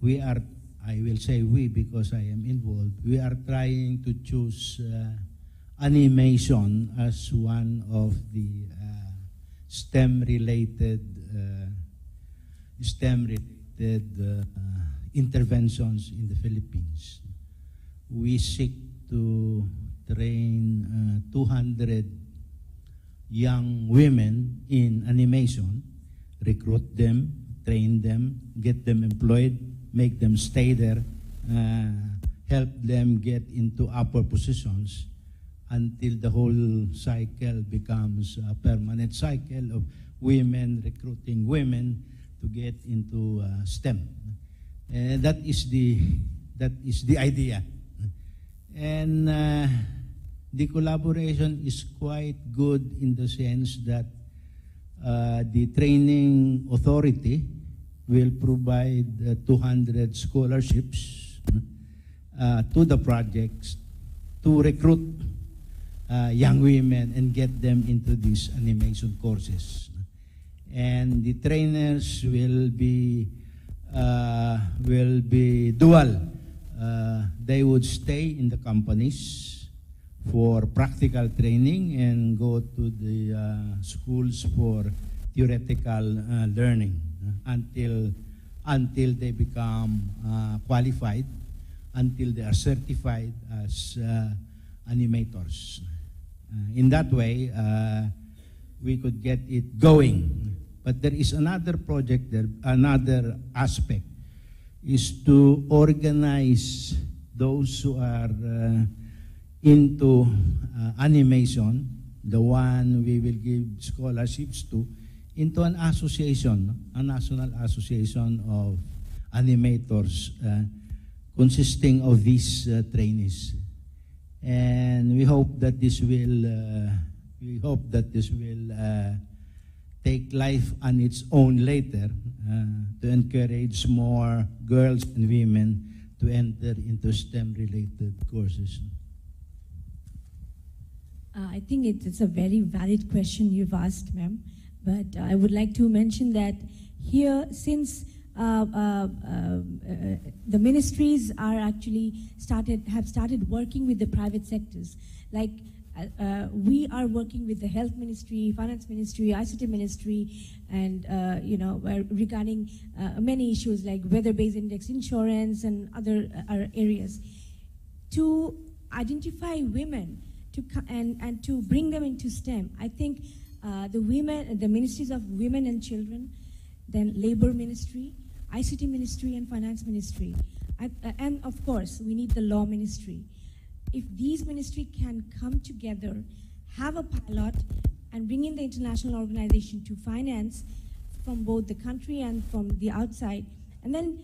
S4: we are, I will say we because I am involved, we are trying to choose animation as one of the STEM-related interventions in the Philippines. We seek to train 200 young women in animation, recruit them, train them, get them employed, make them stay there, help them get into upper positions until the whole cycle becomes a permanent cycle of women recruiting women to get into STEM. That is the idea. And the collaboration is quite good in the sense that the training authority will provide 200 scholarships to the projects to recruit young women and get them into these animation courses. And the trainers will be dual. They would stay in the companies for practical training and go to the schools for theoretical learning until they become qualified, until they are certified as animators. In that way, we could get it going. But there is another project there, another aspect, is to organize those who are into animation, the one we will give scholarships to, into an association, a national association of animators consisting of these trainees. And we hope that this will take life on its own later to encourage more girls and women to enter into STEM-related courses.
S3: I think it's a very valid question you've asked, ma'am. But I would like to mention that here, since the ministries are actually have started working with the private sectors, like we are working with the Health Ministry, Finance Ministry, ICT Ministry, and regarding many issues like weather-based index insurance and other areas, to identify women and to bring them into STEM. I think the ministries of women and children, then Labor Ministry, ICT Ministry, and Finance Ministry, and of course we need the Law Ministry. If these ministries can come together, have a pilot, and bring in the international organization to finance from both the country and from the outside, and then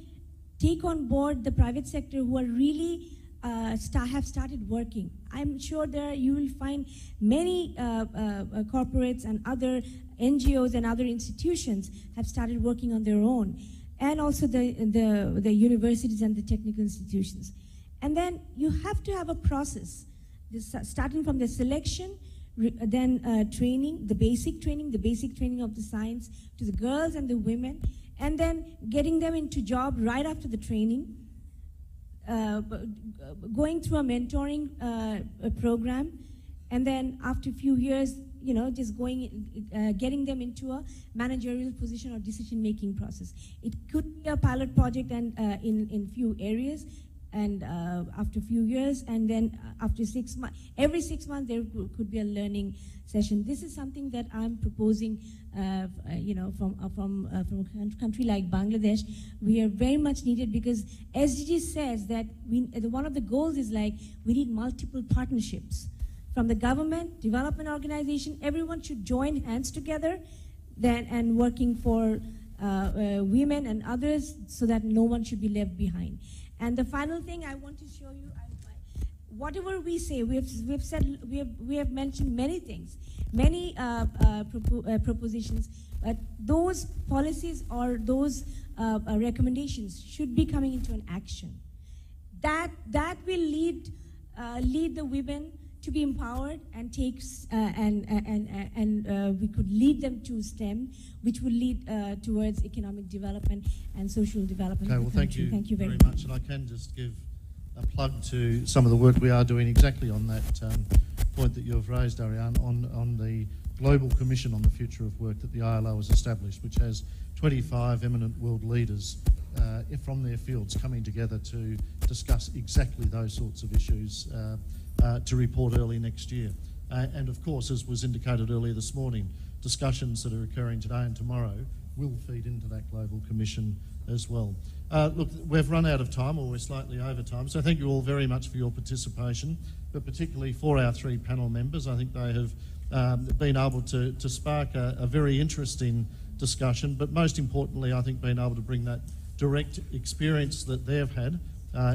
S3: take on board the private sector who are really have started working. I'm sure you will find many corporates and other NGOs and other institutions have started working on their own, and also the universities and the technical institutions. And then you have to have a process, starting from the selection, then training, the basic training of the science to the girls and the women, and then getting them into job right after the training, going through a mentoring program, and then after a few years, just getting them into a managerial position or decision-making process. It could be a pilot project and in few areas, and after a few years, and then after 6 months, every 6 months there could be a learning session. This is something that I'm proposing, from a country like Bangladesh. We are very much needed because SDG says that one of the goals is like we need multiple partnerships. from the government, development organization, everyone should join hands together and working for women and others so that no one should be left behind. And the final thing I want to show you, whatever we say, we have mentioned many things, many propositions, but those policies or those recommendations should be coming into an action. That will lead the women to be empowered and we could lead them to STEM, which will lead towards economic development and social development.
S2: Okay, well, thank you very much. And I can just give a plug to some of the work we are doing exactly on that point that you've raised, Ariane, on the Global Commission on the Future of Work that the ILO has established, which has 25 eminent world leaders from their fields coming together to discuss exactly those sorts of issues to report early next year. And of course, as was indicated earlier this morning, discussions that are occurring today and tomorrow will feed into that Global Commission as well. Look, we've run out of time, or we're slightly over time, so thank you all very much for your participation, but particularly for our three panel members. I think they have been able to spark a very interesting discussion, but most importantly, I think being able to bring that direct experience that they've had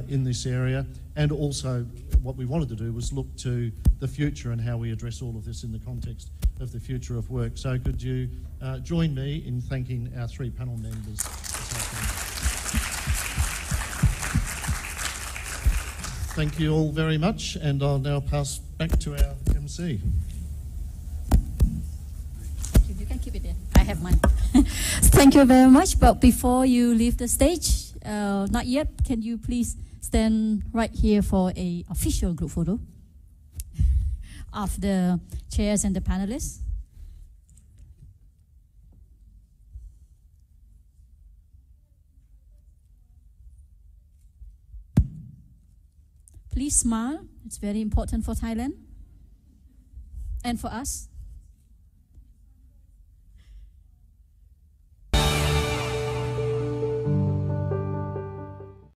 S2: in this area, and also what we wanted to do was look to the future and how we address all of this in the context of the future of work. So could you join me in thanking our three panel members this afternoon. Thank you all very much, and I'll now pass back to our MC.
S1: You can keep it there. I have mine. Thank you very much. But before you leave the stage, not yet, can you please stand right here for an official group photo of the chairs and the panelists? Please smile. It's very important for Thailand and for us.